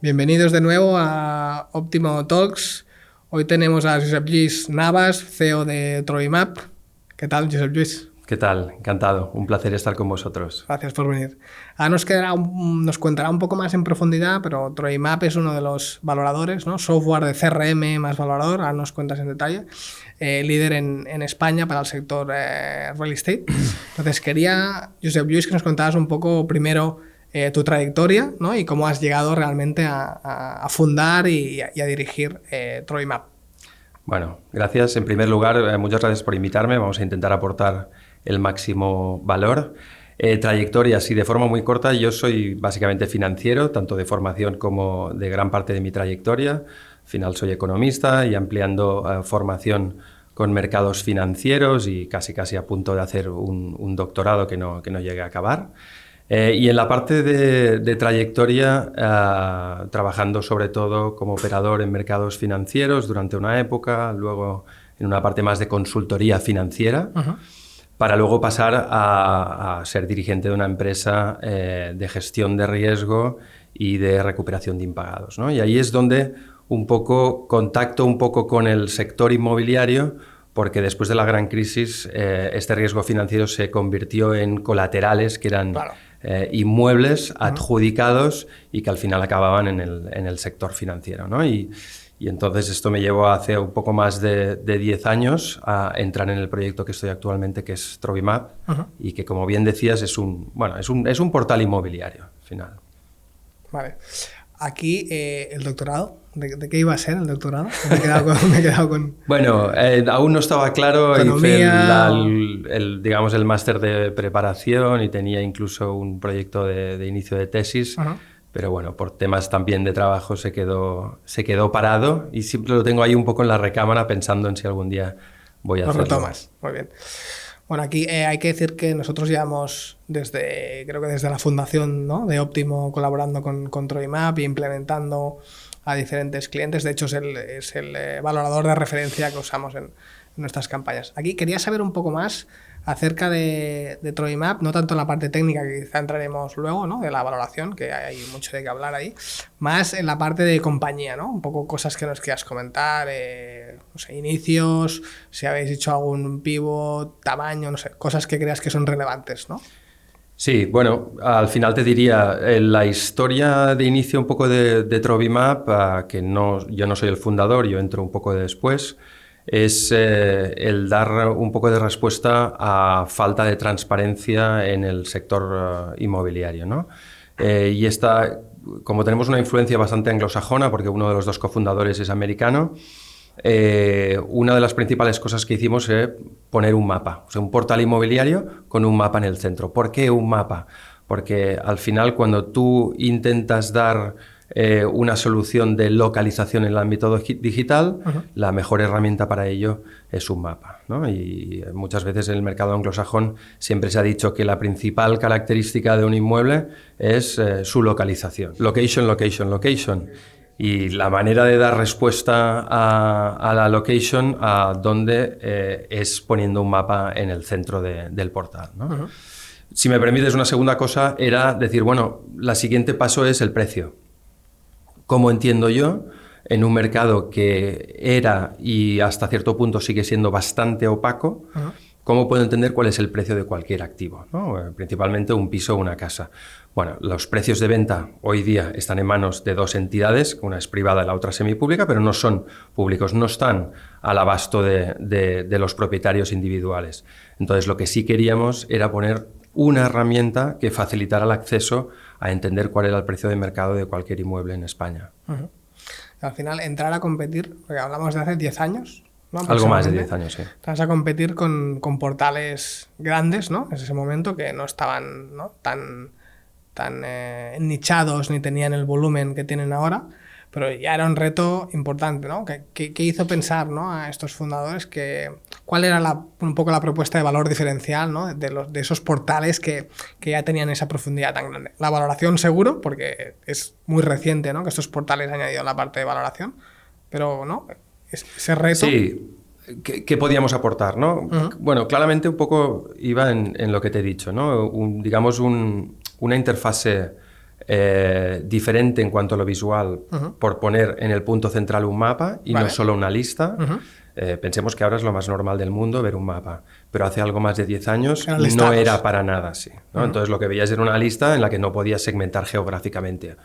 Bienvenidos de nuevo a Optimo Talks. Hoy tenemos a Josep Lluís Navas, CEO de Trovimap. ¿Qué tal, Josep Lluís? ¿Qué tal? Encantado. Un placer estar con vosotros. Gracias por venir. Ahora nos contará un poco más en profundidad, pero Trovimap es uno de los valoradores, ¿no? Software de CRM más valorador, ahora nos cuentas en detalle. Líder en España para el sector real estate. Entonces quería, Josep Lluís, que nos contaras un poco primero tu trayectoria, ¿no? Y cómo has llegado realmente a fundar y a dirigir Trovimap. Bueno, gracias. En primer lugar, muchas gracias por invitarme. Vamos a intentar aportar el máximo valor. Trayectoria, sí, de forma muy corta. Yo soy básicamente financiero, tanto de formación como de gran parte de mi trayectoria. Al final soy economista y ampliando formación con mercados financieros y casi a punto de hacer un doctorado que no llegué a acabar. Y en la parte de trayectoria, trabajando sobre todo como operador en mercados financieros durante una época, luego en una parte más de consultoría financiera, para luego pasar a ser dirigente de una empresa de gestión de riesgo y de recuperación de impagados, ¿no? Y ahí es donde contacto un poco con el sector inmobiliario, porque después de la gran crisis este riesgo financiero se convirtió en colaterales que eran inmuebles adjudicados y que al final acababan en el sector financiero, ¿no? Y entonces esto me llevó hace un poco más de 10 años a entrar en el proyecto que estoy actualmente, que es Trovimap, y que, como bien decías, es un portal inmobiliario al final. Vale. Aquí el doctorado, ¿de qué iba a ser el doctorado? Me he quedado con... Bueno, aún no estaba claro. Economía, Hice el máster de preparación y tenía incluso un proyecto de inicio de tesis, pero bueno, por temas también de trabajo se quedó parado y siempre lo tengo ahí un poco en la recámara pensando en si algún día voy a hacerlo. Lo retomas, muy bien. Bueno, aquí hay que decir que nosotros llevamos creo que desde la fundación, ¿no?, de Optimo, colaborando con Trovimap y implementando a diferentes clientes. De hecho, es el valorador de referencia que usamos en nuestras campañas. Aquí quería saber un poco más acerca de Trovimap, no tanto en la parte técnica, que quizá entraremos luego, ¿no?, de la valoración, que hay mucho de qué hablar ahí, más en la parte de compañía, ¿no? Un poco cosas que nos quieras comentar, no sé, inicios, si habéis hecho algún pivot, tamaño, no sé, cosas que creas que son relevantes, ¿no? Sí, bueno, al final te diría, la historia de inicio un poco de Trovimap, yo no soy el fundador, yo entro un poco después, es el dar un poco de respuesta a falta de transparencia en el sector inmobiliario, ¿no? Y como tenemos una influencia bastante anglosajona, porque uno de los dos cofundadores es americano, una de las principales cosas que hicimos es poner un mapa, o sea, un portal inmobiliario con un mapa en el centro. ¿Por qué un mapa? Porque al final, cuando tú intentas dar una solución de localización en el ámbito digital, la mejor herramienta para ello es un mapa, ¿no? Y muchas veces en el mercado anglosajón siempre se ha dicho que la principal característica de un inmueble es su localización. Location, location, location. Y la manera de dar respuesta a la location a dónde es poniendo un mapa en el centro del portal, ¿no? Si me permites, una segunda cosa era decir, bueno, la siguiente paso es el precio. ¿Cómo entiendo yo, en un mercado que era y hasta cierto punto sigue siendo bastante opaco, cómo puedo entender cuál es el precio de cualquier activo, ¿no? Principalmente un piso o una casa? Bueno, los precios de venta hoy día están en manos de dos entidades, una es privada y la otra semipública, pero no son públicos, no están al abasto de los propietarios individuales. Entonces, lo que sí queríamos era poner una herramienta que facilitara el acceso a entender cuál era el precio de mercado de cualquier inmueble en España. Al final, entrar a competir, porque hablamos de hace 10 años, ¿no? Algo más de 10 años, sí. Estás a competir con portales grandes, ¿no?, en ese momento, que no estaban, ¿no?, tan nichados ni tenían el volumen que tienen ahora, pero ya era un reto importante, ¿no? ¿Qué hizo pensar, ¿no?, a estos fundadores cuál era un poco la propuesta de valor diferencial, ¿no?, de esos portales que ya tenían esa profundidad tan grande? La valoración, seguro, porque es muy reciente, ¿no?, que estos portales han añadido la parte de valoración, pero ¿no?, ese reto... Sí. ¿Qué podíamos aportar, no? Bueno, claramente un poco iba en lo que te he dicho, ¿no? Una interfase diferente en cuanto a lo visual, por poner en el punto central un mapa y no solo una lista. Pensemos que ahora es lo más normal del mundo ver un mapa, pero hace algo más de 10 años no era para nada así, ¿no? Entonces lo que veías era una lista en la que no podías segmentar geográficamente,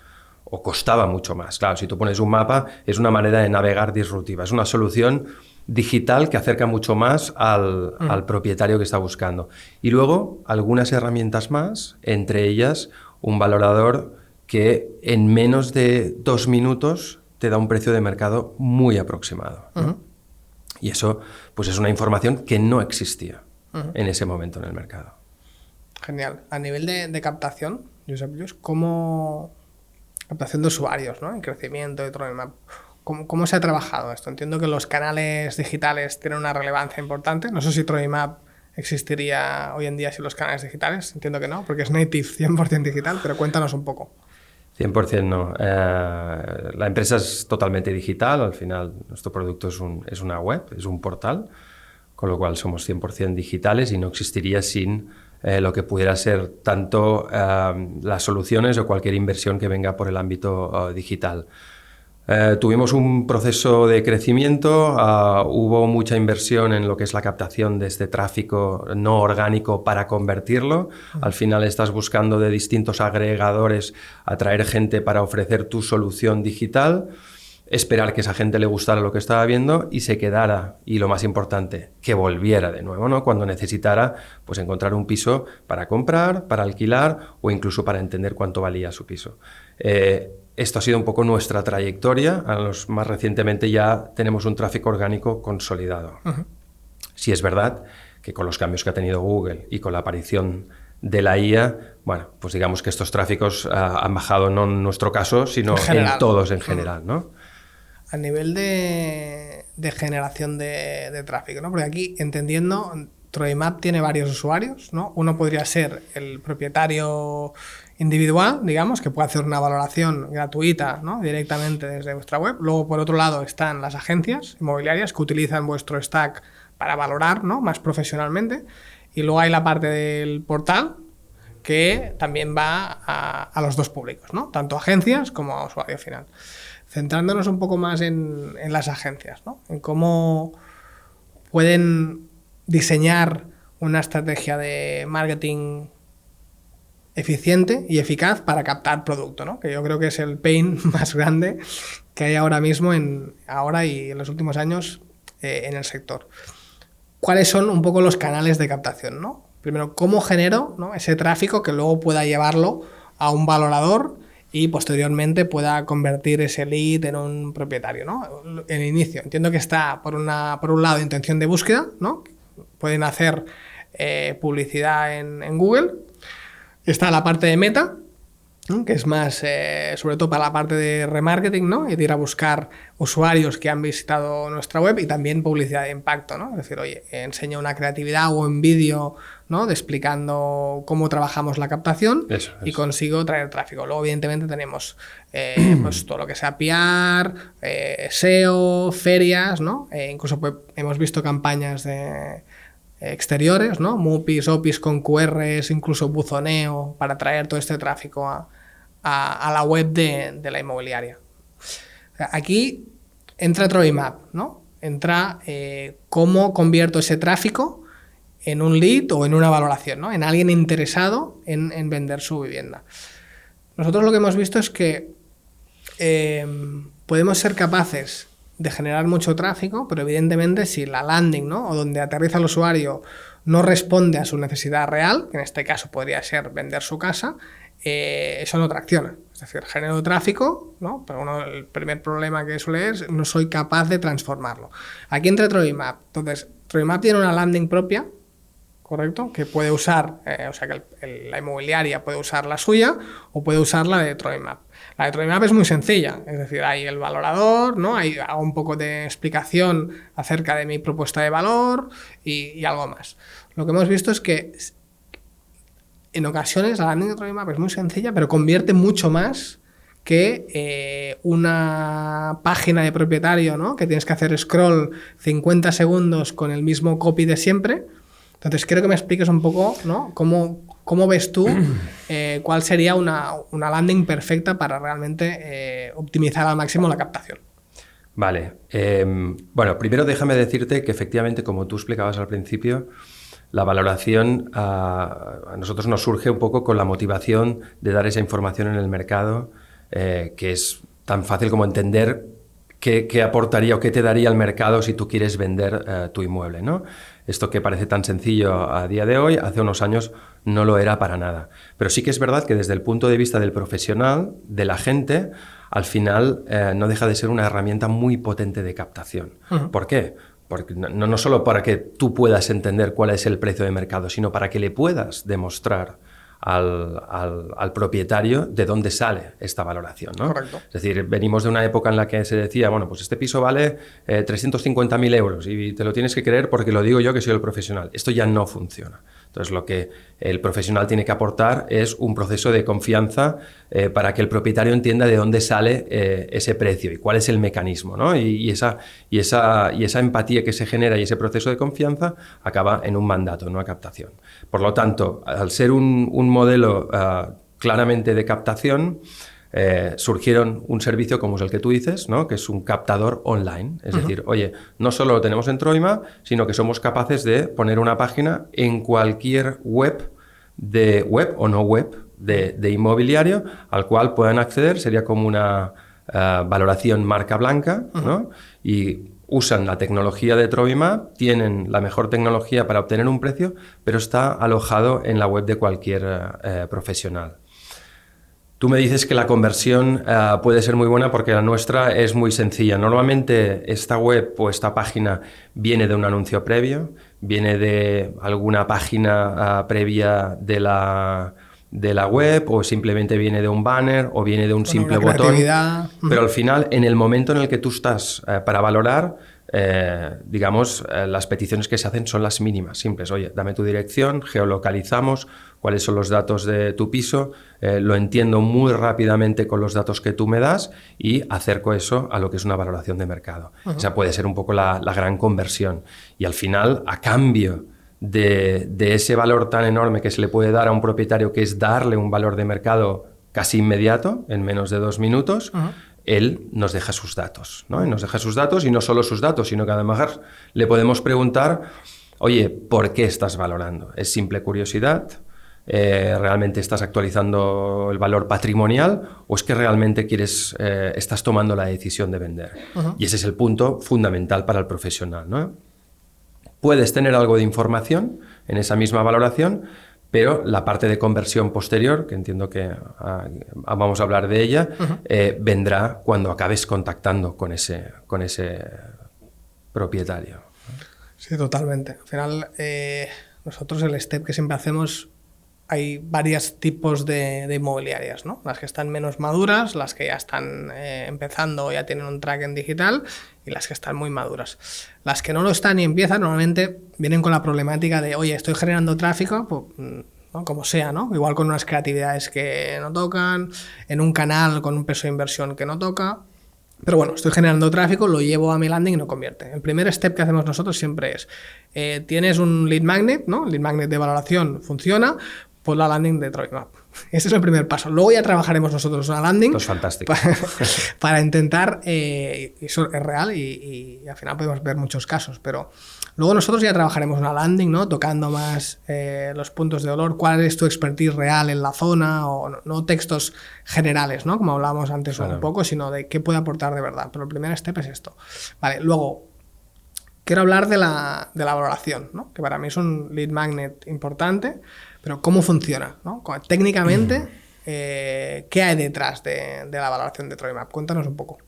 o costaba mucho más. Claro, si tú pones un mapa es una manera de navegar disruptiva, es una solución digital que acerca mucho más al propietario que está buscando. Y luego algunas herramientas más, entre ellas un valorador que en menos de 2 minutos te da un precio de mercado muy aproximado, ¿no? Y eso pues es una información que no existía en ese momento en el mercado. Genial. A nivel de captación, Josep Lluís, ¿cómo... captación de usuarios, ¿no? En crecimiento de TroviMap. ¿Cómo se ha trabajado esto? Entiendo que los canales digitales tienen una relevancia importante. No sé si TroviMap existiría hoy en día sin los canales digitales. Entiendo que no, porque es native 100% digital, pero cuéntanos un poco. 100% no. La empresa es totalmente digital. Al final, nuestro producto es una web, es un portal, con lo cual somos 100% digitales y no existiría sin lo que pudiera ser tanto las soluciones o cualquier inversión que venga por el ámbito digital. Tuvimos un proceso de crecimiento, hubo mucha inversión en lo que es la captación de este tráfico no orgánico para convertirlo. Al final estás buscando de distintos agregadores atraer gente para ofrecer tu solución digital, esperar que esa gente le gustara lo que estaba viendo y se quedara, y lo más importante, que volviera de nuevo, ¿no? Cuando necesitara pues encontrar un piso para comprar, para alquilar o incluso para entender cuánto valía su piso. Esto ha sido un poco nuestra trayectoria. Más recientemente ya tenemos un tráfico orgánico consolidado. Sí es verdad que con los cambios que ha tenido Google y con la aparición de la IA, bueno, pues digamos que estos tráficos han bajado no en nuestro caso, sino en todos en general, ¿no? A nivel de generación de tráfico, ¿no? Porque aquí, entendiendo, TroviMap tiene varios usuarios, ¿no? Uno podría ser el propietario individual, digamos, que puede hacer una valoración gratuita, ¿no? Directamente desde vuestra web. Luego, por otro lado, están las agencias inmobiliarias que utilizan vuestro stack para valorar, ¿no? Más profesionalmente. Y luego hay la parte del portal que también va a los dos públicos, ¿no? Tanto agencias como a usuario final. Centrándonos un poco más en las agencias, ¿no? En cómo pueden diseñar una estrategia de marketing eficiente y eficaz para captar producto, ¿no? Que yo creo que es el pain más grande que hay ahora mismo, ahora y en los últimos años en el sector. ¿Cuáles son un poco los canales de captación, ¿no? Primero, ¿cómo genero, ¿no? ese tráfico que luego pueda llevarlo a un valorador y posteriormente pueda convertir ese lead en un propietario, ¿no? En inicio, entiendo que está por un lado intención de búsqueda, ¿no? Pueden hacer publicidad en Google. Está la parte de meta, ¿no? Que es más, sobre todo para la parte de remarketing, ¿no? Y de ir a buscar usuarios que han visitado nuestra web, y también publicidad de impacto, ¿no? Es decir, oye, enseño una creatividad o en vídeo, ¿no? De explicando cómo trabajamos la captación y consigo traer tráfico. Luego, evidentemente, tenemos pues todo lo que sea PR, SEO, ferias, ¿no? Incluso pues, hemos visto campañas de exteriores, ¿no? MUPIs, OPIs con QRs, incluso buzoneo para traer todo este tráfico a la web de la inmobiliaria. Aquí entra TroviMap, ¿no? Entra cómo convierto ese tráfico en un lead o en una valoración, ¿no? En alguien interesado en vender su vivienda. Nosotros lo que hemos visto es que podemos ser capaces de generar mucho tráfico, pero evidentemente si la landing, ¿no? O donde aterriza el usuario no responde a su necesidad real, que en este caso podría ser vender su casa, eso no tracciona. Es decir, genero tráfico, ¿no? Pero el primer problema que suele es no soy capaz de transformarlo. Aquí entra TroviMap. Entonces, TroviMap tiene una landing propia, ¿correcto? Que puede usar, o sea que la inmobiliaria puede usar la suya o puede usar la de TroviMap. La de TroviMap es muy sencilla, es decir, hay el valorador, ¿no? Hago un poco de explicación acerca de mi propuesta de valor y algo más. Lo que hemos visto es que en ocasiones la landing de TroviMap es muy sencilla, pero convierte mucho más que una página de propietario, ¿no? Que tienes que hacer scroll 50 segundos con el mismo copy de siempre. Entonces, quiero que me expliques un poco, ¿no? Cómo ¿cómo ves tú cuál sería una landing perfecta para realmente optimizar al máximo la captación? Vale. Bueno, primero déjame decirte que efectivamente, como tú explicabas al principio, la valoración a nosotros nos surge un poco con la motivación de dar esa información en el mercado, que es tan fácil como entender qué aportaría o qué te daría el mercado si tú quieres vender tu inmueble, ¿no? Esto que parece tan sencillo a día de hoy, hace unos años no lo era para nada. Pero sí que es verdad que desde el punto de vista del profesional, de la gente, al final no deja de ser una herramienta muy potente de captación. ¿Por qué? Porque no solo para que tú puedas entender cuál es el precio de mercado, sino para que le puedas demostrar al propietario de dónde sale esta valoración, ¿no? Correcto. Es decir, venimos de una época en la que se decía, bueno, pues este piso vale 350.000 euros y te lo tienes que creer porque lo digo yo que soy el profesional. Esto ya no funciona. Entonces, lo que el profesional tiene que aportar es un proceso de confianza para que el propietario entienda de dónde sale ese precio y cuál es el mecanismo, ¿no? Y esa empatía que se genera y ese proceso de confianza acaba en un mandato, en una captación. Por lo tanto, al ser un modelo claramente de captación, surgieron un servicio como es el que tú dices, ¿no? Que es un captador online. Es decir, oye, no solo lo tenemos en Troima, sino que somos capaces de poner una página en cualquier web o no web de inmobiliario al cual puedan acceder. Sería como una valoración marca blanca, ¿no? Y usan la tecnología de Trovimap, tienen la mejor tecnología para obtener un precio, pero está alojado en la web de cualquier profesional. Tú me dices que la conversión puede ser muy buena porque la nuestra es muy sencilla. Normalmente esta web o esta página viene de un anuncio previo, viene de alguna página previa de la web, o simplemente viene de un banner o viene de un simple botón. Pero al final, en el momento en el que tú estás para valorar, digamos, las peticiones que se hacen son las mínimas, simples. Oye, dame tu dirección, geolocalizamos cuáles son los datos de tu piso, lo entiendo muy rápidamente con los datos que tú me das y acerco eso a lo que es una valoración de mercado. Esa puede ser un poco la gran conversión. Y al final, a cambio de ese valor tan enorme que se le puede dar a un propietario, que es darle un valor de mercado casi inmediato, en menos de 2 minutos, él nos deja sus datos, ¿no? Y nos deja sus datos, y no solo sus datos, sino que además le podemos preguntar, oye, ¿por qué estás valorando? ¿Es simple curiosidad? ¿Realmente estás actualizando el valor patrimonial? ¿O es que realmente estás tomando la decisión de vender? Y ese es el punto fundamental para el profesional, ¿no? Puedes tener algo de información en esa misma valoración, pero la parte de conversión posterior, que entiendo que vamos a hablar de ella, vendrá cuando acabes contactando con ese propietario. Sí, totalmente. Al final, nosotros el step que siempre hacemos, hay varios tipos de inmobiliarias, ¿no? Las que están menos maduras, las que ya están empezando, ya tienen un tracking digital, y las que están muy maduras. Las que no lo están y empiezan, normalmente vienen con la problemática de, oye, estoy generando tráfico, pues, ¿no? Como sea, ¿no? Igual con unas creatividades que no tocan, en un canal con un peso de inversión que no toca. Pero bueno, estoy generando tráfico, lo llevo a mi landing y no convierte. El primer step que hacemos nosotros siempre es, tienes un lead magnet, ¿no? El lead magnet de valoración funciona, pues la landing de Trovimap. Ese es el primer paso. Luego ya trabajaremos nosotros una landing. Pues fantástico. Para intentar, eso es real y al final podemos ver muchos casos, pero luego nosotros ya trabajaremos una landing, ¿no? Tocando más los puntos de dolor, cuál es tu expertise real en la zona, o no textos generales, ¿no? Como hablábamos antes, claro, un poco, sino de qué puede aportar de verdad. Pero el primer step es esto. Vale, luego quiero hablar de la valoración, ¿no? Que para mí es un lead magnet importante, pero ¿cómo funciona, ¿no? Técnicamente, ¿qué hay detrás de la valoración de Trovimap? Cuéntanos un poco.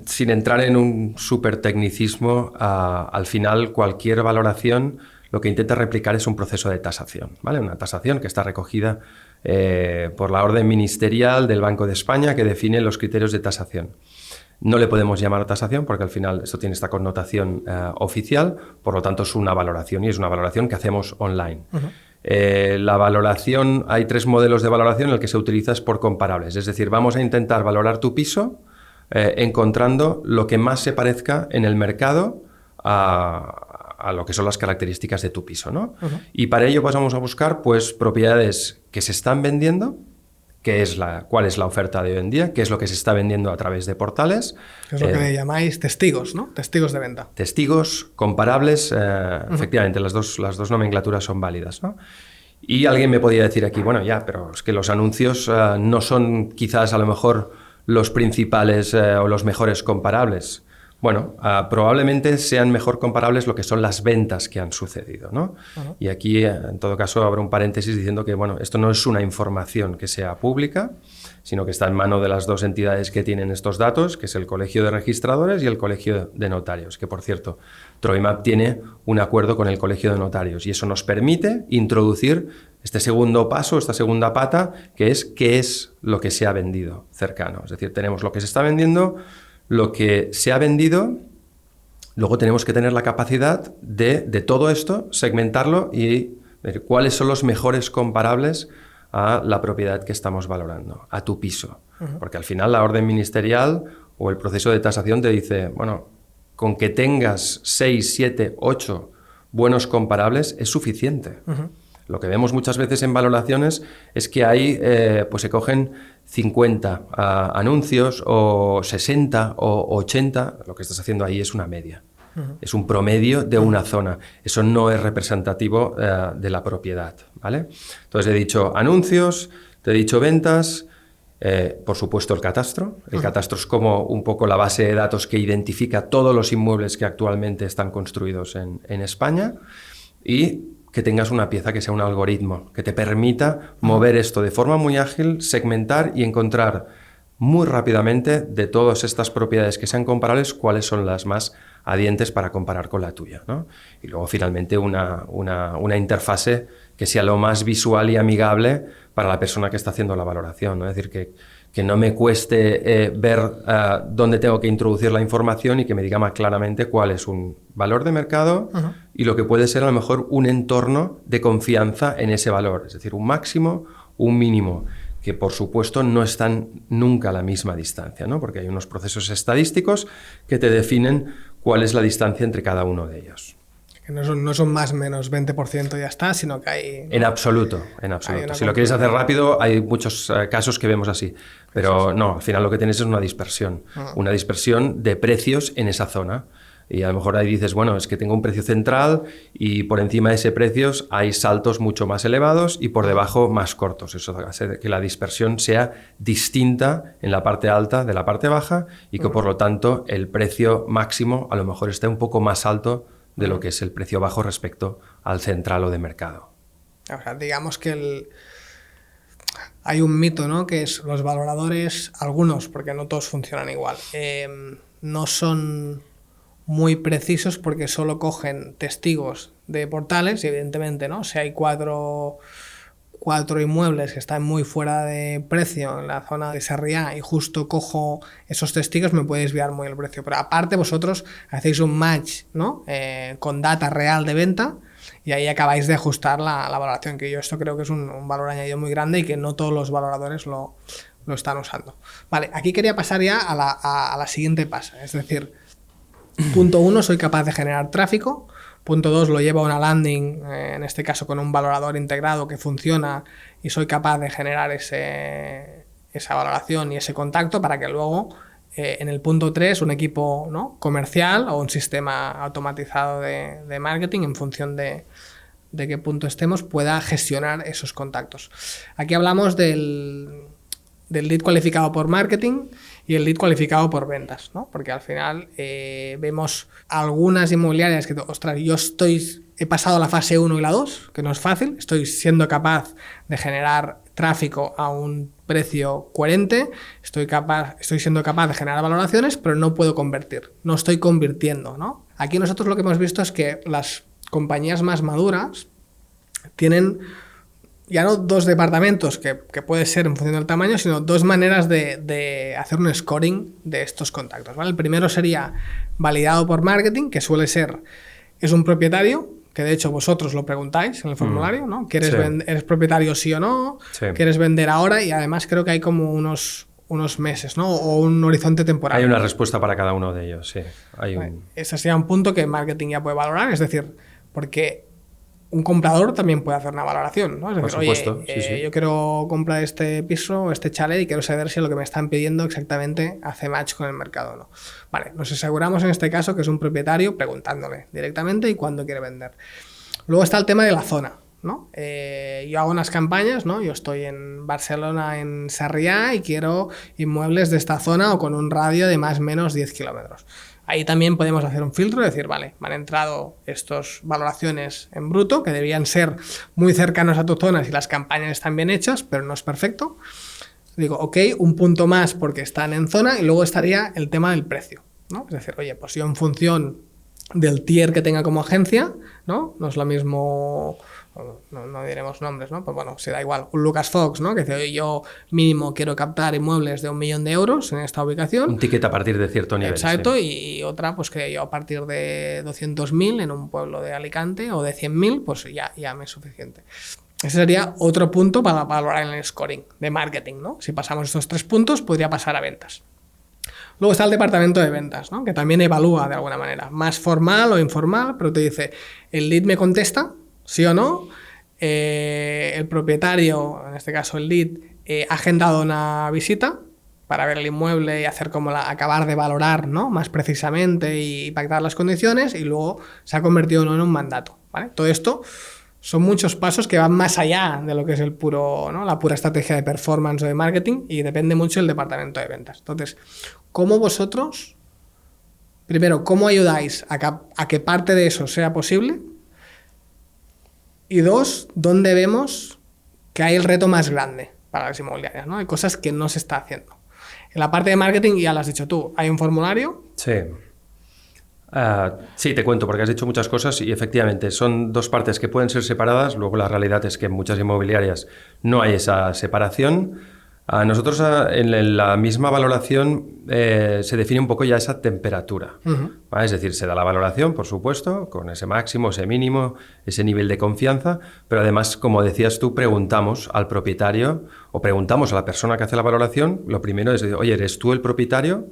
Sin entrar en un súper tecnicismo, al final cualquier valoración lo que intenta replicar es un proceso de tasación, ¿vale? Una tasación que está recogida por la orden ministerial del Banco de España, que define los criterios de tasación. No le podemos llamar tasación porque al final esto tiene esta connotación oficial, por lo tanto es una valoración, y es una valoración que hacemos online. La valoración, hay 3 modelos de valoración en el que se utiliza por comparables, es decir, vamos a intentar valorar tu piso encontrando lo que más se parezca en el mercado a a lo que son las características de tu piso, ¿no? Y para ello vamos a buscar pues, propiedades que se están vendiendo, cuál es la oferta de hoy en día, qué es lo que se está vendiendo a través de portales. Es lo que le llamáis testigos, ¿no? Testigos de venta. Testigos, comparables, efectivamente, las dos nomenclaturas son válidas, ¿no? Y alguien me podría decir aquí, bueno, ya, pero es que los anuncios no son quizás a lo mejor los principales o los mejores comparables. Bueno, probablemente sean mejor comparables lo que son las ventas que han sucedido, ¿no? Y aquí, en todo caso, abro un paréntesis diciendo que, bueno, esto no es una información que sea pública, sino que está en mano de las dos entidades que tienen estos datos, que es el Colegio de Registradores y el Colegio de Notarios, que, por cierto, TroviMap tiene un acuerdo con el Colegio de Notarios y eso nos permite introducir este segundo paso, esta segunda pata, que es qué es lo que se ha vendido cercano. Es decir, tenemos lo que se está vendiendo, lo que se ha vendido, luego tenemos que tener la capacidad de todo esto, segmentarlo y ver cuáles son los mejores comparables a la propiedad que estamos valorando, a tu piso. Porque al final la orden ministerial o el proceso de tasación te dice, bueno, con que tengas 6, 7, 8 buenos comparables es suficiente. Lo que vemos muchas veces en valoraciones es que hay, pues se cogen 50 anuncios o 60 o 80, lo que estás haciendo ahí es una media. Es un promedio de una zona. Eso no es representativo de la propiedad, ¿vale? Entonces he dicho anuncios, te he dicho ventas, por supuesto el catastro. El catastro es como un poco la base de datos que identifica todos los inmuebles que actualmente están construidos en España y que tengas una pieza que sea un algoritmo, que te permita mover esto de forma muy ágil, segmentar y encontrar muy rápidamente de todas estas propiedades que sean comparables, cuáles son las más adientes para comparar con la tuya, ¿no? Y luego finalmente una interfase que sea lo más visual y amigable para la persona que está haciendo la valoración, ¿no? Es decir, que no me cueste ver dónde tengo que introducir la información y que me diga más claramente cuál es un valor de mercado y lo que puede ser a lo mejor un entorno de confianza en ese valor, es decir, un máximo, un mínimo, que por supuesto no están nunca a la misma distancia, ¿no? Porque hay unos procesos estadísticos que te definen cuál es la distancia entre cada uno de ellos. Que no son más o menos 20% y ya está, sino que hay... En absoluto, en absoluto. Si lo quieres hacer rápido, hay muchos casos que vemos así. Pero no, al final lo que tienes es una dispersión de precios en esa zona. Y a lo mejor ahí dices, bueno, es que tengo un precio central y por encima de ese precio hay saltos mucho más elevados y por debajo más cortos. Eso hace que la dispersión sea distinta en la parte alta de la parte baja y que por lo tanto el precio máximo a lo mejor esté un poco más alto de lo que es el precio bajo respecto al central o de mercado. O sea, digamos que hay un mito, ¿no? Que es los valoradores, algunos, porque no todos funcionan igual, no son muy precisos porque solo cogen testigos de portales y evidentemente, ¿no? Si hay cuatro inmuebles que están muy fuera de precio en la zona de Sarriá y justo cojo esos testigos, me puede desviar muy el precio. Pero aparte vosotros hacéis un match, ¿no? Con data real de venta y ahí acabáis de ajustar la valoración, que yo esto creo que es un valor añadido muy grande y que no todos los valoradores lo están usando. Vale, aquí quería pasar ya a la siguiente pasa, es decir, punto 1, soy capaz de generar tráfico. Punto 2, lo llevo a una landing, en este caso con un valorador integrado que funciona y soy capaz de generar esa valoración y ese contacto para que luego en el punto 3 un equipo, ¿no? comercial o un sistema automatizado de marketing en función de qué punto estemos pueda gestionar esos contactos. Aquí hablamos del lead cualificado por marketing y el lead cualificado por ventas, ¿no? Porque al final vemos algunas inmobiliarias que, ostras, he pasado la fase 1 y la 2, que no es fácil, estoy siendo capaz de generar tráfico a un precio coherente, estoy siendo capaz de generar valoraciones, pero no puedo convertir, no estoy convirtiendo, ¿no? Aquí nosotros lo que hemos visto es que las compañías más maduras tienen ya no dos departamentos, que puede ser en función del tamaño, sino dos maneras de hacer un scoring de estos contactos, ¿vale? El primero sería validado por marketing, que suele ser, es un propietario, que de hecho vosotros lo preguntáis en el formulario, ¿no? ¿Eres propietario sí o no? Sí. ¿Quieres vender ahora? Y además creo que hay como unos unos meses, ¿no? O un horizonte temporal. Hay una respuesta para cada uno de ellos, sí. Ese sería un punto que marketing ya puede valorar, es decir, porque un comprador también puede hacer una valoración, ¿no? Es decir, por supuesto, oye, sí. yo quiero comprar este piso, este chalet y quiero saber si lo que me están pidiendo exactamente hace match con el mercado o no. Vale, nos aseguramos en este caso que es un propietario preguntándole directamente y cuándo quiere vender. Luego está el tema de la zona, ¿no? Yo hago unas campañas, ¿no? Yo estoy en Barcelona, en Sarriá, y quiero inmuebles de esta zona o con un radio de más o menos 10 kilómetros. Ahí también podemos hacer un filtro y decir, vale, me han entrado estas valoraciones en bruto, que debían ser muy cercanos a tu zona si las campañas están bien hechas, pero no es perfecto. Digo, ok, un punto más porque están en zona, y luego estaría el tema del precio, ¿no? Es decir, oye, pues yo en función del tier que tenga como agencia, ¿no? No es lo mismo, no diremos nombres, ¿no? Pues bueno, se da igual. Un Lucas Fox, ¿no? Que dice, oye, yo mínimo quiero captar inmuebles de 1 millón de euros en esta ubicación. Un ticket a partir de cierto nivel. Exacto, sí. Y otra, pues que yo a partir de 200.000 en un pueblo de Alicante o de 100.000, pues ya me es suficiente. Ese sería otro punto para valorar en el scoring de marketing, ¿no? Si pasamos estos 3 puntos, podría pasar a ventas. Luego está el departamento de ventas, ¿no? Que también evalúa de alguna manera, más formal o informal, pero te dice, el lead me contesta, sí o no, el propietario, en este caso el lead, ha agendado una visita para ver el inmueble y hacer como acabar de valorar, ¿no? Más precisamente y pactar las condiciones, y luego se ha convertido en un mandato, ¿vale? Todo esto son muchos pasos que van más allá de lo que es el puro, ¿no? La pura estrategia de performance o de marketing, y depende mucho del departamento de ventas. Entonces, ¿cómo vosotros, primero, cómo ayudáis a que parte de eso sea posible? Y 2, ¿dónde vemos que hay el reto más grande para las inmobiliarias, ¿no? Hay cosas que no se está haciendo. En la parte de marketing, ya lo has dicho tú, hay un formulario. Sí. Sí, te cuento, porque has dicho muchas cosas y efectivamente son 2 partes que pueden ser separadas. Luego la realidad es que en muchas inmobiliarias no hay esa separación. Nosotros en la misma valoración se define un poco ya esa temperatura. ¿Vale? Es decir, se da la valoración, por supuesto, con ese máximo, ese mínimo, ese nivel de confianza, pero además, como decías tú, preguntamos al propietario o preguntamos a la persona que hace la valoración. Lo primero es, oye, ¿eres tú el propietario?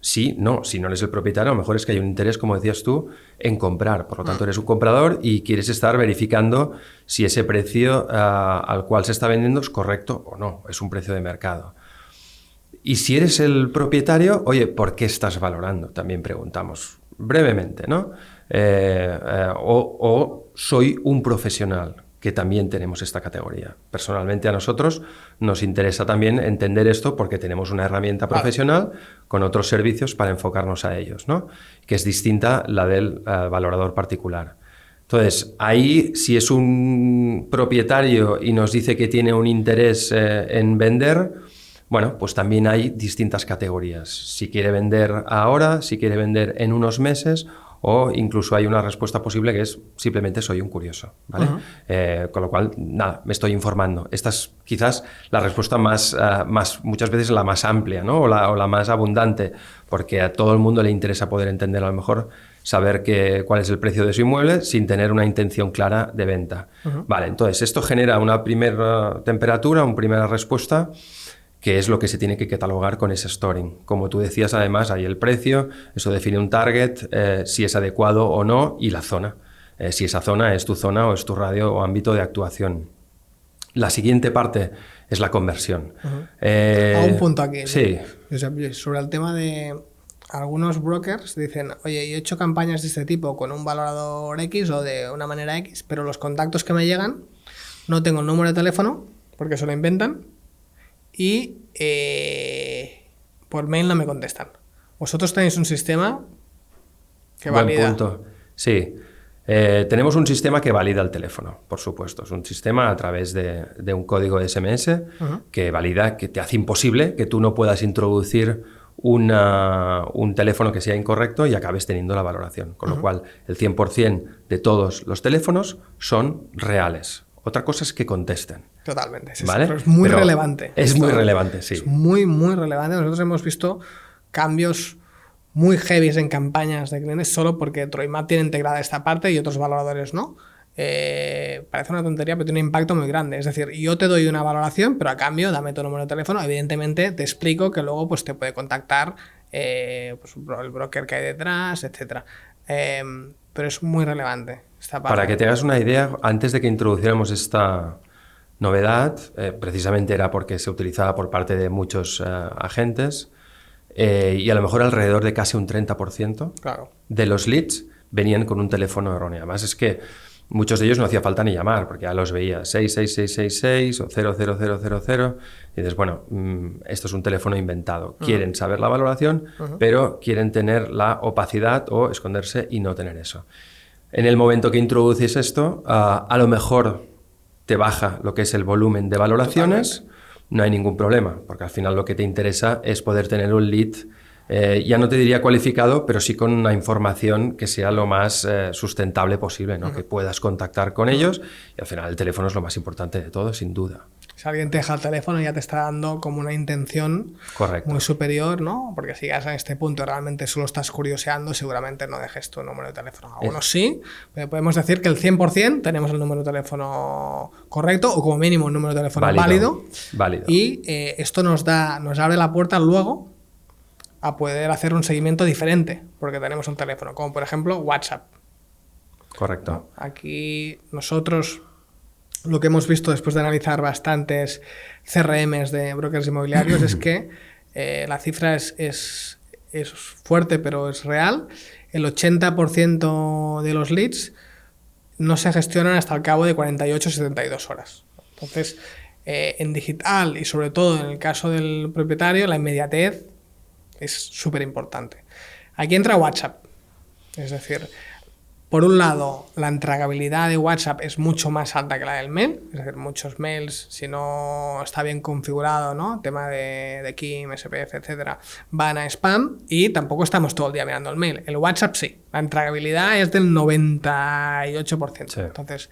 Sí, no, si no eres el propietario, a lo mejor es que hay un interés, como decías tú, en comprar. Por lo tanto, eres un comprador y quieres estar verificando si ese precio al cual se está vendiendo es correcto o no, es un precio de mercado. Y si eres el propietario, oye, ¿por qué estás valorando? También preguntamos brevemente, ¿no? O soy un profesional, que también tenemos esta categoría. Personalmente a nosotros nos interesa también entender esto porque tenemos una herramienta profesional con otros servicios para enfocarnos a ellos, ¿no? Que es distinta la del valorador particular. Entonces, ahí si es un propietario y nos dice que tiene un interés en vender, bueno, pues también hay distintas categorías. Si quiere vender ahora, si quiere vender en unos meses, o incluso hay una respuesta posible que es simplemente soy un curioso, ¿vale? Con lo cual, nada, me estoy informando. Esta es quizás la respuesta más muchas veces la más amplia, ¿no? o la más abundante, porque a todo el mundo le interesa poder entender a lo mejor, saber cuál es el precio de su inmueble sin tener una intención clara de venta. Vale, entonces esto genera una primera temperatura, una primera respuesta, que es lo que se tiene que catalogar con ese storing. Como tú decías, además, hay el precio, eso define un target, si es adecuado o no, y la zona. Si esa zona es tu zona o es tu radio o ámbito de actuación. La siguiente parte es la conversión. A un punto aquí. Sí. Sobre el tema de algunos brokers dicen, oye, yo he hecho campañas de este tipo con un valorador X o de una manera X, pero los contactos que me llegan no tengo el número de teléfono porque se lo inventan, y por mail no me contestan. Vosotros tenéis un sistema que valida. Buen punto. Sí. Tenemos un sistema que valida el teléfono, por supuesto. Es un sistema a través de un código de SMS que valida, que te hace imposible que tú no puedas introducir un teléfono que sea incorrecto y acabes teniendo la valoración. Con lo cual, el 100% de todos los teléfonos son reales. Otra cosa es que contesten. Totalmente. ¿Vale? Pero es muy relevante. Es muy relevante, sí. Es muy, muy relevante. Nosotros hemos visto cambios muy heavies en campañas de clientes solo porque TroyMap tiene integrada esta parte y otros valoradores no. parece una tontería, pero tiene un impacto muy grande. Es decir, yo te doy una valoración, pero a cambio dame tu número de teléfono. Evidentemente te explico que luego pues, te puede contactar pues, el broker que hay detrás, etc. Pero es muy relevante esta parte. Para que te hagas una idea, antes de que introduciéramos esta novedad, precisamente era porque se utilizaba por parte de muchos agentes, y a lo mejor alrededor de casi un 30% Claro. de los leads venían con un teléfono erróneo. Además es que muchos de ellos no hacía falta ni llamar, porque ya los veía 66666 o 00000, y dices, bueno, esto es un teléfono inventado. Quieren saber la valoración, pero quieren tener la opacidad o esconderse y no tener eso. En el momento que introduces esto, a lo mejor te baja lo que es el volumen de valoraciones. Totalmente. No hay ningún problema, porque al final lo que te interesa es poder tener un lead, ya no te diría cualificado, pero sí con una información que sea lo más sustentable posible, ¿no? Que puedas contactar con ellos, y al final el teléfono es lo más importante de todo, sin duda. Si alguien te deja el teléfono ya te está dando como una intención muy superior, ¿no? Porque si llegas a este punto y realmente solo estás curioseando, seguramente no dejes tu número de teléfono. Algunos sí, pero podemos decir que el 100% tenemos el número de teléfono correcto o como mínimo un número de teléfono válido. Y esto nos abre la puerta luego a poder hacer un seguimiento diferente, porque tenemos un teléfono, como por ejemplo WhatsApp. Correcto. Aquí nosotros... Lo que hemos visto después de analizar bastantes CRMs de brokers inmobiliarios es que la cifra es fuerte, pero es real. El 80% de los leads no se gestionan hasta el cabo de 48 o 72 horas. Entonces, en digital y sobre todo en el caso del propietario, la inmediatez es súper importante. Aquí entra WhatsApp. Es decir... Por un lado, la entregabilidad de WhatsApp es mucho más alta que la del mail, es decir, muchos mails, si no está bien configurado, ¿no? Tema de KIM, SPF, etcétera, van a spam y tampoco estamos todo el día mirando el mail. El WhatsApp sí, la entregabilidad es del 98%. Sí. Entonces,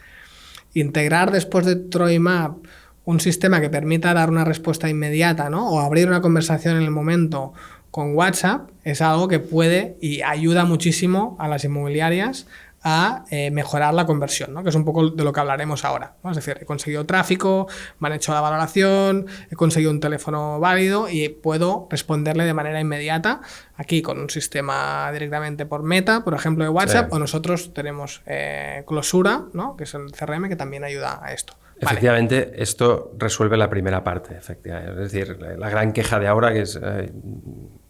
integrar después de TroyMap un sistema que permita dar una respuesta inmediata, ¿no? O abrir una conversación en el momento con WhatsApp es algo que puede y ayuda muchísimo a las inmobiliarias a mejorar la conversión, ¿no? Que es un poco de lo que hablaremos ahora, ¿no? Es decir, he conseguido tráfico, me han hecho la valoración, he conseguido un teléfono válido y puedo responderle de manera inmediata aquí con un sistema directamente por Meta, por ejemplo, de WhatsApp, sí. O nosotros tenemos Closura, ¿no? Que es el CRM que también ayuda a esto. Efectivamente, vale. Esto resuelve la primera parte, efectivamente. Es decir, la gran queja de ahora que es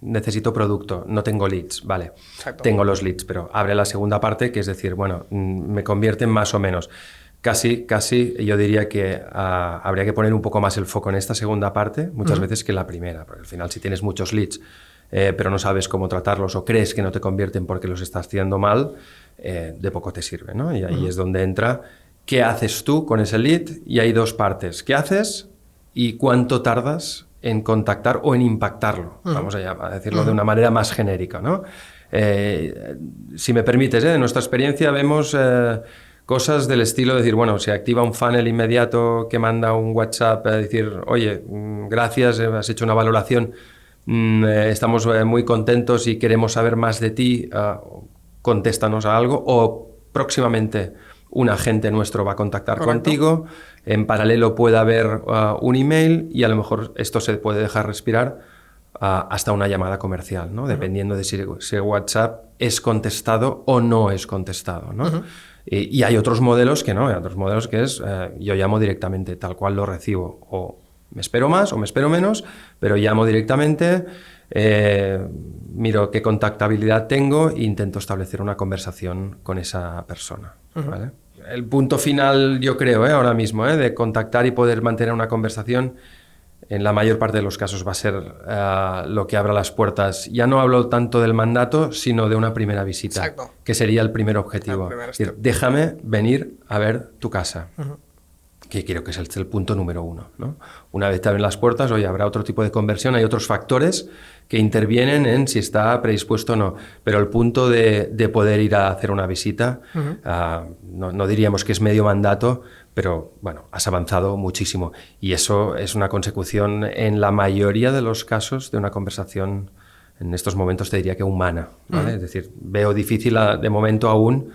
necesito producto, no tengo leads, vale. Exacto. Tengo los leads, pero abre la segunda parte, que es decir, bueno, me convierten más o menos. Casi yo diría que habría que poner un poco más el foco en esta segunda parte, muchas veces que en la primera, porque al final si tienes muchos leads, pero no sabes cómo tratarlos o crees que no te convierten porque los estás haciendo mal, de poco te sirve, ¿no? Y ahí es donde entra... ¿Qué haces tú con ese lead? Y hay dos partes. ¿Qué haces y cuánto tardas en contactar o en impactarlo? Vamos a decirlo de una manera más genérica, ¿no? Si me permites, de nuestra experiencia vemos cosas del estilo de decir, bueno, se activa un funnel inmediato que manda un WhatsApp a decir, oye, gracias, has hecho una valoración, estamos muy contentos y queremos saber más de ti, contéstanos a algo, o próximamente... un agente nuestro va a contactar contigo, en paralelo puede haber un email y a lo mejor esto se puede dejar respirar hasta una llamada comercial, ¿no? Dependiendo de si WhatsApp es contestado o no es contestado, ¿no? Y hay otros modelos que no, hay otros modelos que es yo llamo directamente tal cual lo recibo, o me espero más o me espero menos, pero llamo directamente, miro qué contactabilidad tengo e intento establecer una conversación con esa persona, ¿vale? El punto final, yo creo, ahora mismo, de contactar y poder mantener una conversación, en la mayor parte de los casos va a ser lo que abra las puertas. Ya no hablo tanto del mandato, sino de una primera visita. Exacto. Que sería el primer objetivo. Es decir, déjame venir a ver tu casa. Que creo que es el punto número uno, ¿no? Una vez te abren las puertas, oye, habrá otro tipo de conversión, hay otros factores que intervienen en si está predispuesto o no, pero el punto de poder ir a hacer una visita, no diríamos que es medio mandato, pero bueno, has avanzado muchísimo y eso es una consecución en la mayoría de los casos de una conversación, en estos momentos te diría que humana, ¿vale? Es decir, veo difícil de momento aún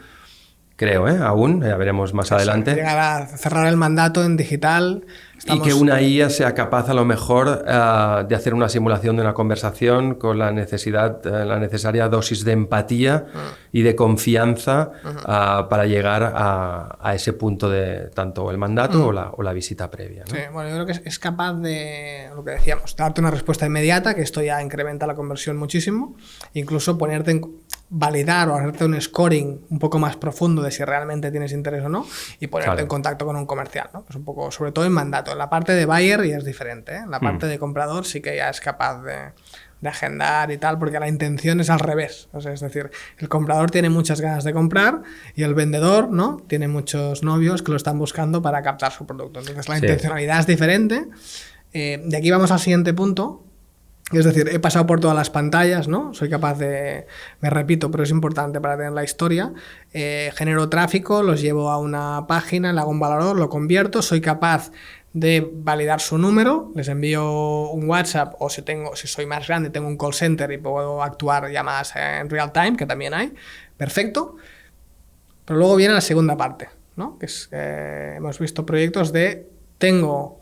creo, aún, ya veremos más adelante. Llegar a cerrar el mandato en digital. Y que una IA sea capaz a lo mejor de hacer una simulación de una conversación con la necesaria dosis de empatía y de confianza para llegar a ese punto de tanto el mandato o la visita previa, ¿no? Sí, bueno, yo creo que es capaz de, lo que decíamos, darte una respuesta inmediata, que esto ya incrementa la conversión muchísimo, incluso validar o hacerte un scoring un poco más profundo de si realmente tienes interés o no y ponerte en contacto con un comercial, ¿no? Pues un poco, sobre todo en mandato. En la parte de buyer ya es diferente, ¿eh? En la parte de comprador sí que ya es capaz de agendar y tal, porque la intención es al revés. O sea, es decir, el comprador tiene muchas ganas de comprar y el vendedor, ¿no?, tiene muchos novios que lo están buscando para captar su producto. Entonces la intencionalidad es diferente. De aquí vamos al siguiente punto. Es decir, he pasado por todas las pantallas, ¿no? Soy capaz me repito, pero es importante para tener la historia. Genero tráfico, los llevo a una página, le hago un valor, lo convierto, soy capaz de validar su número, les envío un WhatsApp o si soy más grande tengo un call center y puedo actuar llamadas en real time, que también hay. Perfecto. Pero luego viene la segunda parte, ¿no? Que es, hemos visto proyectos de tengo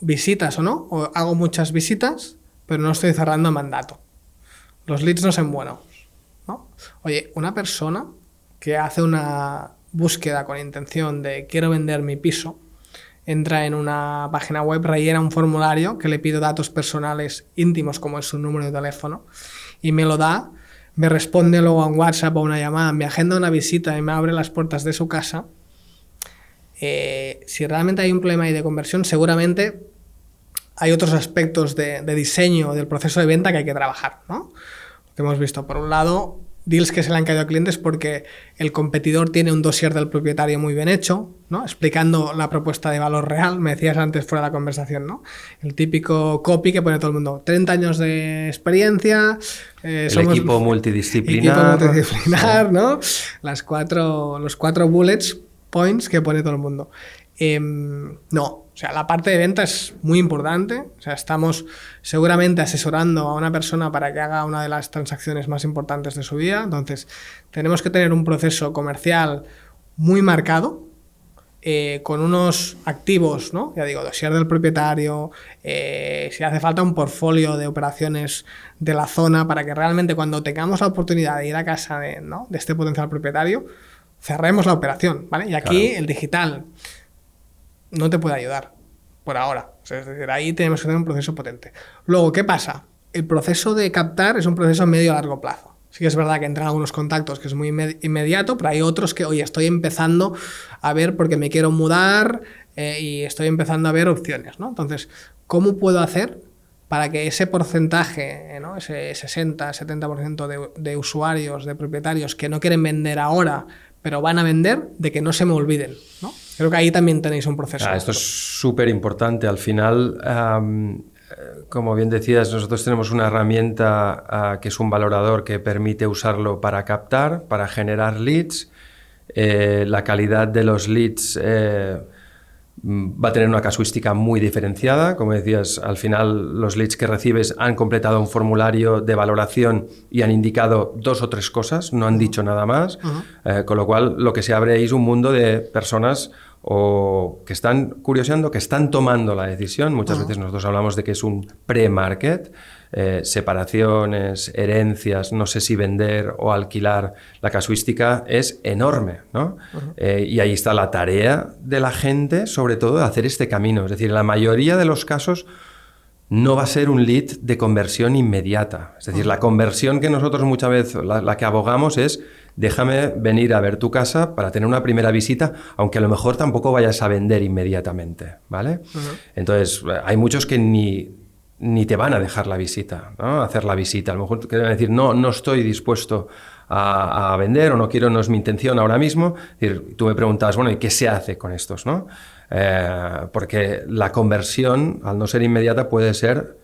visitas o no, o hago muchas visitas, pero no estoy cerrando mandato. Los leads no son buenos, ¿no? Oye, una persona que hace una búsqueda con intención de quiero vender mi piso, entra en una página web, rellena un formulario que le pido datos personales íntimos como es su número de teléfono y me lo da, me responde luego a un WhatsApp o una llamada, me agenda una visita y me abre las puertas de su casa. Si realmente hay un problema ahí de conversión, seguramente hay otros aspectos de diseño del proceso de venta que hay que trabajar, ¿no? Que hemos visto, por un lado, deals que se le han caído a clientes porque el competidor tiene un dossier del propietario muy bien hecho, ¿no?, explicando la propuesta de valor real. Me decías antes fuera de la conversación, ¿no? El típico copy que pone todo el mundo. 30 años de experiencia. Somos equipo multidisciplinar. ¿no? Los cuatro bullets points que pone todo el mundo. No, o sea, la parte de venta es muy importante. O sea, estamos seguramente asesorando a una persona para que haga una de las transacciones más importantes de su vida. Entonces, tenemos que tener un proceso comercial muy marcado, con unos activos, ¿no? Ya digo, dossier del propietario, si hace falta un portfolio de operaciones de la zona para que realmente cuando tengamos la oportunidad de ir a casa de este potencial propietario, cerremos la operación, ¿vale? Y aquí el digital no te puede ayudar por ahora. O sea, es decir, ahí tenemos que tener un proceso potente. Luego, ¿qué pasa? El proceso de captar es un proceso a medio a largo plazo. Sí que es verdad que entran algunos contactos que es muy inmediato, pero hay otros que, oye, estoy empezando a ver porque me quiero mudar y estoy empezando a ver opciones, ¿no? Entonces, ¿cómo puedo hacer para que ese porcentaje, ¿no?, ese 60-70% de usuarios, de propietarios que no quieren vender ahora, pero van a vender, de que no se me olviden, ¿no? Creo que ahí también tenéis un proceso. Esto es súper importante. Al final, como bien decías, nosotros tenemos una herramienta que es un valorador que permite usarlo para captar, para generar leads. La calidad de los leads va a tener una casuística muy diferenciada. Como decías, al final los leads que recibes han completado un formulario de valoración y han indicado 2 o 3 cosas, no han dicho nada más, con lo cual lo que se abre ahí es un mundo de personas o que están curioseando, que están tomando la decisión. Muchas veces nosotros hablamos de que es un pre-market, separaciones, herencias, no sé si vender o alquilar. La casuística es enorme, ¿no? Y ahí está la tarea de la gente, sobre todo, de hacer este camino. Es decir, en la mayoría de los casos no va a ser un lead de conversión inmediata. Es decir, la conversión que nosotros muchas veces, la que abogamos es: déjame venir a ver tu casa para tener una primera visita, aunque a lo mejor tampoco vayas a vender inmediatamente, ¿vale? Entonces, hay muchos que ni te van a dejar la visita, ¿no? Hacer la visita. A lo mejor te van a decir, no estoy dispuesto a vender o no quiero, no es mi intención ahora mismo. Es decir, tú me preguntabas, bueno, ¿y qué se hace con estos, no? Porque la conversión, al no ser inmediata, puede ser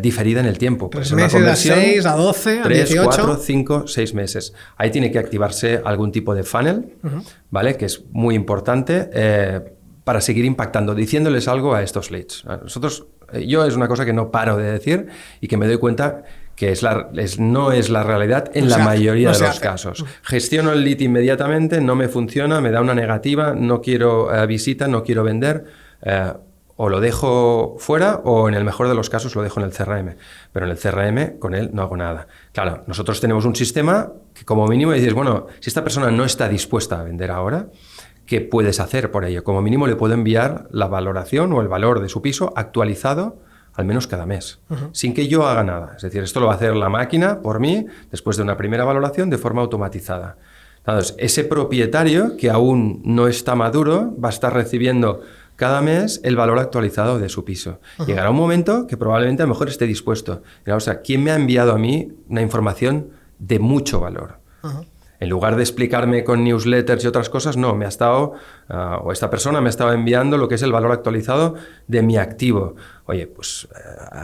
diferida en el tiempo. 3 meses, a 6, a 12, a 3, 18. 4, 5, 6 meses. Ahí tiene que activarse algún tipo de funnel, ¿vale? Que es muy importante para seguir impactando, diciéndoles algo a estos leads. Nosotros, yo es una cosa que no paro de decir y que me doy cuenta que no es la realidad en la mayoría de los casos. Gestiono el lead inmediatamente, no me funciona, me da una negativa, no quiero visita, no quiero vender, o lo dejo fuera o en el mejor de los casos lo dejo en el CRM. Pero en el CRM con él no hago nada. Claro, nosotros tenemos un sistema que como mínimo dices, bueno, si esta persona no está dispuesta a vender ahora, ¿qué puedes hacer por ello? Como mínimo le puedo enviar la valoración o el valor de su piso actualizado al menos cada mes, sin que yo haga nada. Es decir, esto lo va a hacer la máquina por mí después de una primera valoración de forma automatizada. Entonces, ese propietario que aún no está maduro va a estar recibiendo cada mes el valor actualizado de su piso. Llegará un momento que probablemente a lo mejor esté dispuesto. O sea, ¿quién me ha enviado a mí una información de mucho valor? En lugar de explicarme con newsletters y otras cosas, no, me ha estado, o esta persona me estaba enviando lo que es el valor actualizado de mi activo. Oye, pues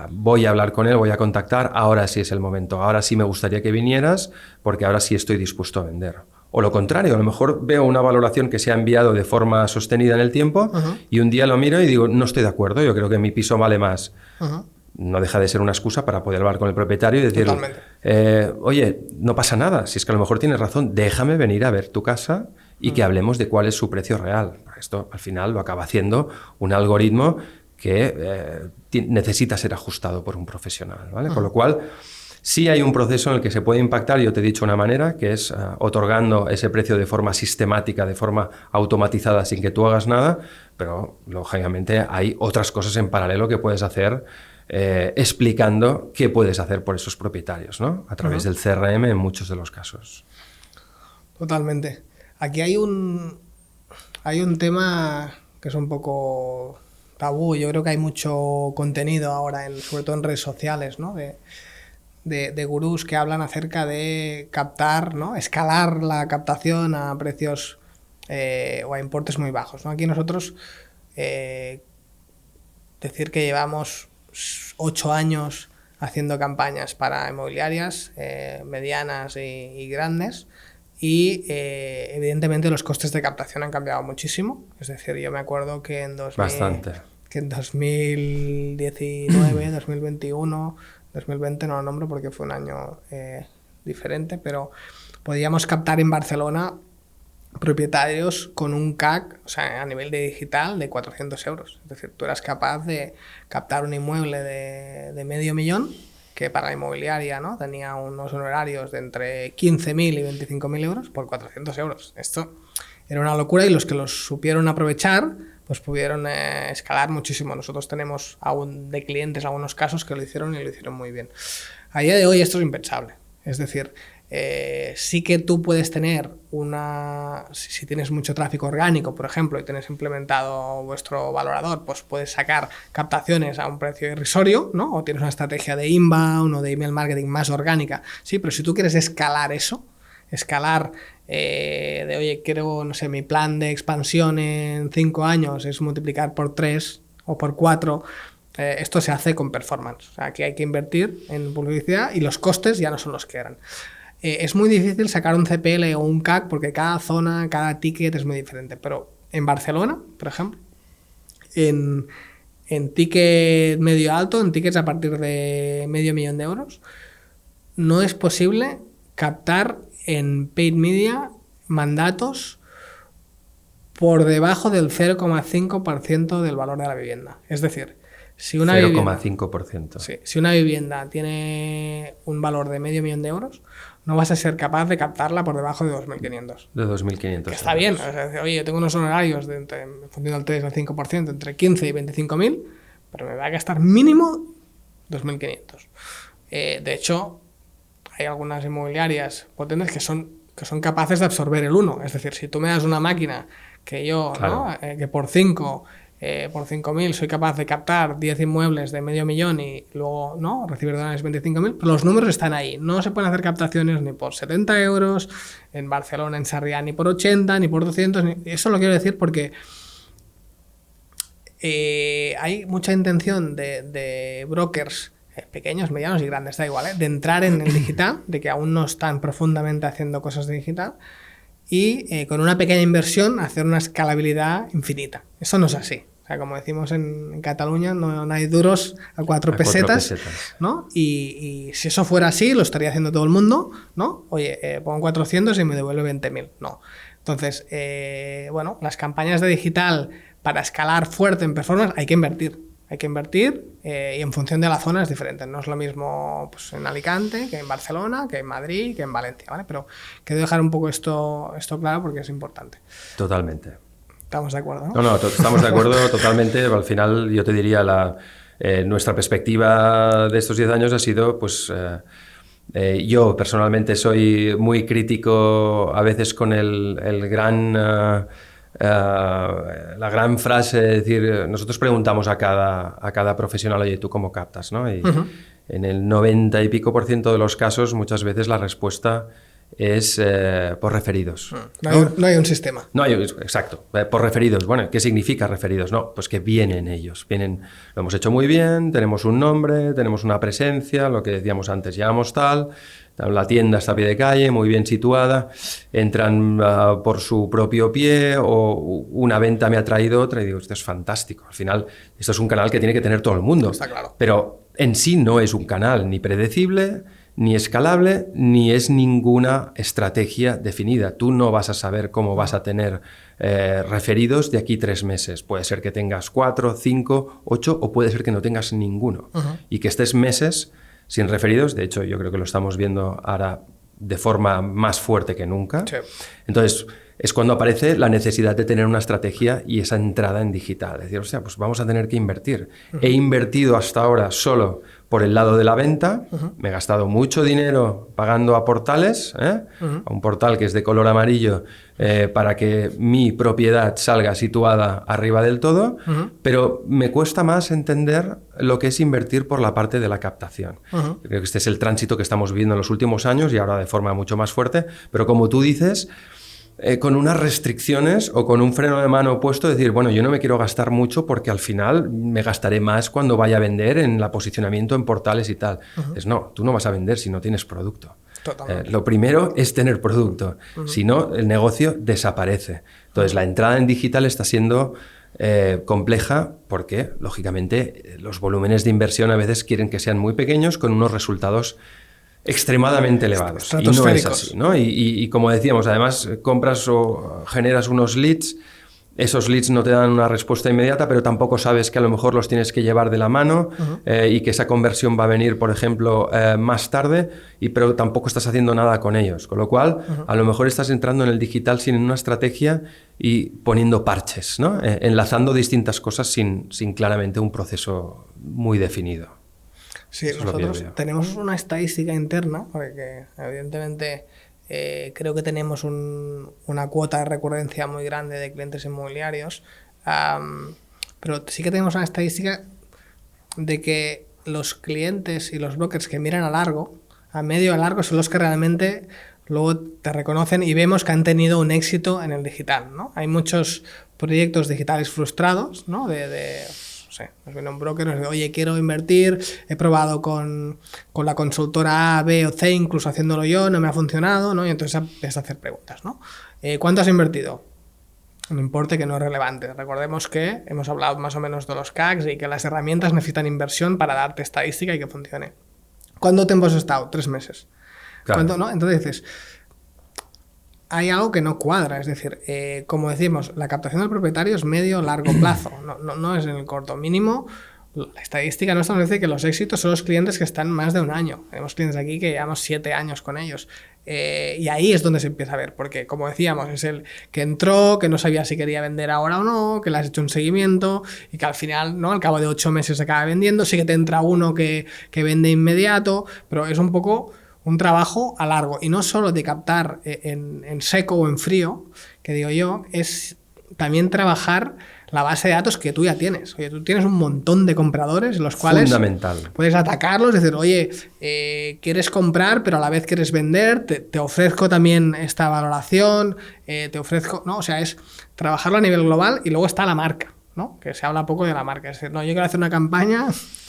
voy a hablar con él, voy a contactar, ahora sí es el momento, ahora sí me gustaría que vinieras, porque ahora sí estoy dispuesto a vender. O lo contrario, a lo mejor veo una valoración que se ha enviado de forma sostenida en el tiempo y un día lo miro y digo, no estoy de acuerdo, yo creo que mi piso vale más. No deja de ser una excusa para poder hablar con el propietario y decir, oye, no pasa nada, si es que a lo mejor tienes razón, déjame venir a ver tu casa y que hablemos de cuál es su precio real. Esto al final lo acaba haciendo un algoritmo que necesita ser ajustado por un profesional, ¿vale? Con lo cual, sí hay un proceso en el que se puede impactar, yo te he dicho una manera, que es otorgando ese precio de forma sistemática, de forma automatizada, sin que tú hagas nada, pero lógicamente hay otras cosas en paralelo que puedes hacer explicando qué puedes hacer por esos propietarios, ¿no? A través del CRM en muchos de los casos. Totalmente. Aquí hay un tema que es un poco tabú. Yo creo que hay mucho contenido ahora, sobre todo en redes sociales, ¿no? De gurús que hablan acerca de captar, ¿no? Escalar la captación a precios o a importes muy bajos, ¿no? Aquí nosotros decir que llevamos 8 años haciendo campañas para inmobiliarias medianas y grandes y evidentemente los costes de captación han cambiado muchísimo. Es decir, yo me acuerdo que en 2019, 2021, 2020 no lo nombro porque fue un año diferente, pero podíamos captar en Barcelona propietarios con un CAC, o sea, a nivel de digital, de 400 euros. Es decir, tú eras capaz de captar un inmueble de 500.000, que para la inmobiliaria, ¿no?, tenía unos honorarios de entre 15.000 y 25.000 euros por 400 euros. Esto era una locura y los que los supieron aprovechar pues pudieron escalar muchísimo. Nosotros tenemos aún de clientes algunos casos que lo hicieron y lo hicieron muy bien. A día de hoy esto es impensable. Es decir, sí que tú puedes tener si tienes mucho tráfico orgánico, por ejemplo, y tienes implementado vuestro valorador, pues puedes sacar captaciones a un precio irrisorio, ¿no? O tienes una estrategia de inbound o de email marketing más orgánica. Sí, pero si tú quieres escalar eso, oye, quiero, no sé, mi plan de expansión en 5 años es multiplicar por 3 o por 4, esto se hace con performance. O sea, aquí hay que invertir en publicidad y los costes ya no son los que eran. Es muy difícil sacar un CPL o un CAC porque cada zona, cada ticket es muy diferente. Pero en Barcelona, por ejemplo, en ticket medio alto, en tickets a partir de 500.000 euros, no es posible captar en paid media mandatos por debajo del 0,5% del valor de la vivienda. Es decir, si una 0,5%. Sí, si una vivienda tiene un valor de 500.000 euros, no vas a ser capaz de captarla por debajo de 2.500. De 2.500. Que está bien. O sea, oye, yo tengo unos honorarios en función del 3 al 5%, entre 15 y 25.000, pero me va a gastar mínimo 2.500. De hecho, hay algunas inmobiliarias potentes que son capaces de absorber el 1. Es decir, si tú me das una máquina que yo, claro, ¿no?, que por 5.000 soy capaz de captar 10 inmuebles de 500.000 y luego, ¿no?, recibir dólares 25.000, pero los números están ahí. No se pueden hacer captaciones ni por 70 euros en Barcelona, en Sarriá, ni por 80, ni por 200. Eso lo quiero decir porque hay mucha intención de brokers pequeños, medianos y grandes, da igual, de entrar en el digital, de que aún no están profundamente haciendo cosas de digital y con una pequeña inversión hacer una escalabilidad infinita. Eso no es así. O sea, como decimos en Cataluña, no hay duros a cuatro pesetas, ¿no? Y si eso fuera así, lo estaría haciendo todo el mundo, ¿no? Oye, pongo 400 y me devuelve 20.000. No. Entonces, bueno, las campañas de digital para escalar fuerte en performance hay que invertir. Hay que invertir y en función de la zona es diferente. No es lo mismo pues, en Alicante que en Barcelona, que en Madrid, que en Valencia, ¿vale? Pero quiero dejar un poco esto claro porque es importante. Totalmente. Estamos de acuerdo, ¿no? No, estamos de acuerdo totalmente. Al final, yo te diría, nuestra perspectiva de estos 10 años ha sido, pues, yo personalmente soy muy crítico a veces con el gran... la gran frase, es decir, nosotros preguntamos a cada profesional, oye, ¿tú cómo captas? ¿No? Y en el 90 y pico % de los casos, muchas veces la respuesta es por referidos. No hay un sistema. No hay, exacto, por referidos. Bueno, ¿qué significa referidos? No, pues que vienen ellos, lo hemos hecho muy bien, tenemos un nombre, tenemos una presencia, lo que decíamos antes, llevamos tal, la tienda está a pie de calle, muy bien situada, entran por su propio pie o una venta me ha traído otra y digo, esto es fantástico. Al final, esto es un canal que tiene que tener todo el mundo. Está claro. Pero en sí no es un canal ni predecible, ni escalable, ni es ninguna estrategia definida. Tú no vas a saber cómo vas a tener referidos de aquí 3 meses. Puede ser que tengas 4, 5, 8 o puede ser que no tengas ninguno. Y que estés meses sin referidos. De hecho, yo creo que lo estamos viendo ahora de forma más fuerte que nunca. Sí. Entonces, es cuando aparece la necesidad de tener una estrategia y esa entrada en digital. Es decir, o sea, pues vamos a tener que invertir. He invertido hasta ahora solo por el lado de la venta. Me he gastado mucho dinero pagando a portales, a un portal que es de color amarillo, para que mi propiedad salga situada arriba del todo, pero me cuesta más entender lo que es invertir por la parte de la captación. Creo que este es el tránsito que estamos viviendo en los últimos años y ahora de forma mucho más fuerte, pero como tú dices, con unas restricciones o con un freno de mano puesto, decir, bueno, yo no me quiero gastar mucho porque al final me gastaré más cuando vaya a vender en el posicionamiento en portales y tal. Es no, tú no vas a vender si no tienes producto. Lo primero es tener producto, si no, el negocio desaparece. Entonces, la entrada en digital está siendo compleja porque, lógicamente, los volúmenes de inversión a veces quieren que sean muy pequeños con unos resultados extremadamente elevados. Y no es así, ¿no? Y como decíamos, además compras o generas unos leads, esos leads no te dan una respuesta inmediata, pero tampoco sabes que a lo mejor los tienes que llevar de la mano y que esa conversión va a venir, por ejemplo, más tarde, pero tampoco estás haciendo nada con ellos. Con lo cual, a lo mejor estás entrando en el digital sin una estrategia y poniendo parches, ¿no? Enlazando distintas cosas sin claramente un proceso muy definido. Sí, nosotros tenemos una estadística interna, porque evidentemente creo que tenemos una cuota de recurrencia muy grande de clientes inmobiliarios, pero sí que tenemos una estadística de que los clientes y los brokers que miran a medio a largo, son los que realmente luego te reconocen y vemos que han tenido un éxito en el digital, ¿no? Hay muchos proyectos digitales frustrados, ¿no? Nos viene un broker y nos dice, oye, quiero invertir, he probado con la consultora A, B o C, incluso haciéndolo yo, no me ha funcionado, ¿no? Y entonces empiezas a hacer preguntas, ¿no? ¿Cuánto has invertido? Un importe que no es relevante. Recordemos que hemos hablado más o menos de los CACs y que las herramientas necesitan inversión para darte estadística y que funcione. ¿Cuánto tiempo has estado? 3 meses. Claro. ¿Cuánto, no? Entonces dices, hay algo que no cuadra, es decir, como decimos, la captación del propietario es medio-largo plazo, no es en el corto. Mínimo, la estadística nuestra nos dice que los éxitos son los clientes que están más de un año. Tenemos clientes aquí que llevamos 7 años con ellos. Y ahí es donde se empieza a ver, porque como decíamos, es el que entró, que no sabía si quería vender ahora o no, que le has hecho un seguimiento y que al final, ¿no? Al cabo de 8 meses se acaba vendiendo, sí que te entra uno que vende inmediato, pero es un poco un trabajo a largo, y no solo de captar en seco o en frío, que digo yo, es también trabajar la base de datos que tú ya tienes. Oye, tú tienes un montón de compradores en los cuales fundamental. Puedes atacarlos, decir, oye, quieres comprar, pero a la vez quieres vender, te ofrezco también esta valoración, te ofrezco, ¿no? O sea, es trabajarlo a nivel global, y luego está la marca, ¿no? Que se habla poco de la marca. Es decir, no, yo quiero hacer una campaña,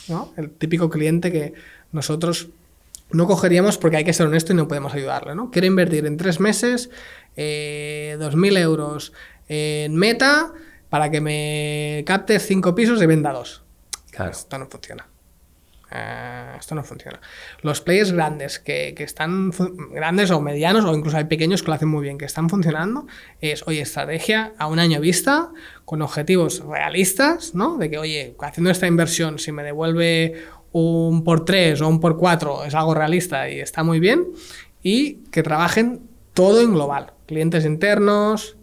¿no? El típico cliente que nosotros no cogeríamos porque hay que ser honesto y no podemos ayudarle, ¿no? Quiero invertir en 3 meses 2.000 euros en Meta para que me captes 5 pisos y venda 2. Claro. Esto no funciona. Esto no funciona. Los players grandes que están grandes o medianos, o incluso hay pequeños que lo hacen muy bien, que están funcionando, es, oye, estrategia a un año vista, con objetivos realistas, ¿no? De que, oye, haciendo esta inversión, si me devuelve un por 3 o un por 4 es algo realista y está muy bien, y que trabajen todo en global, clientes internos,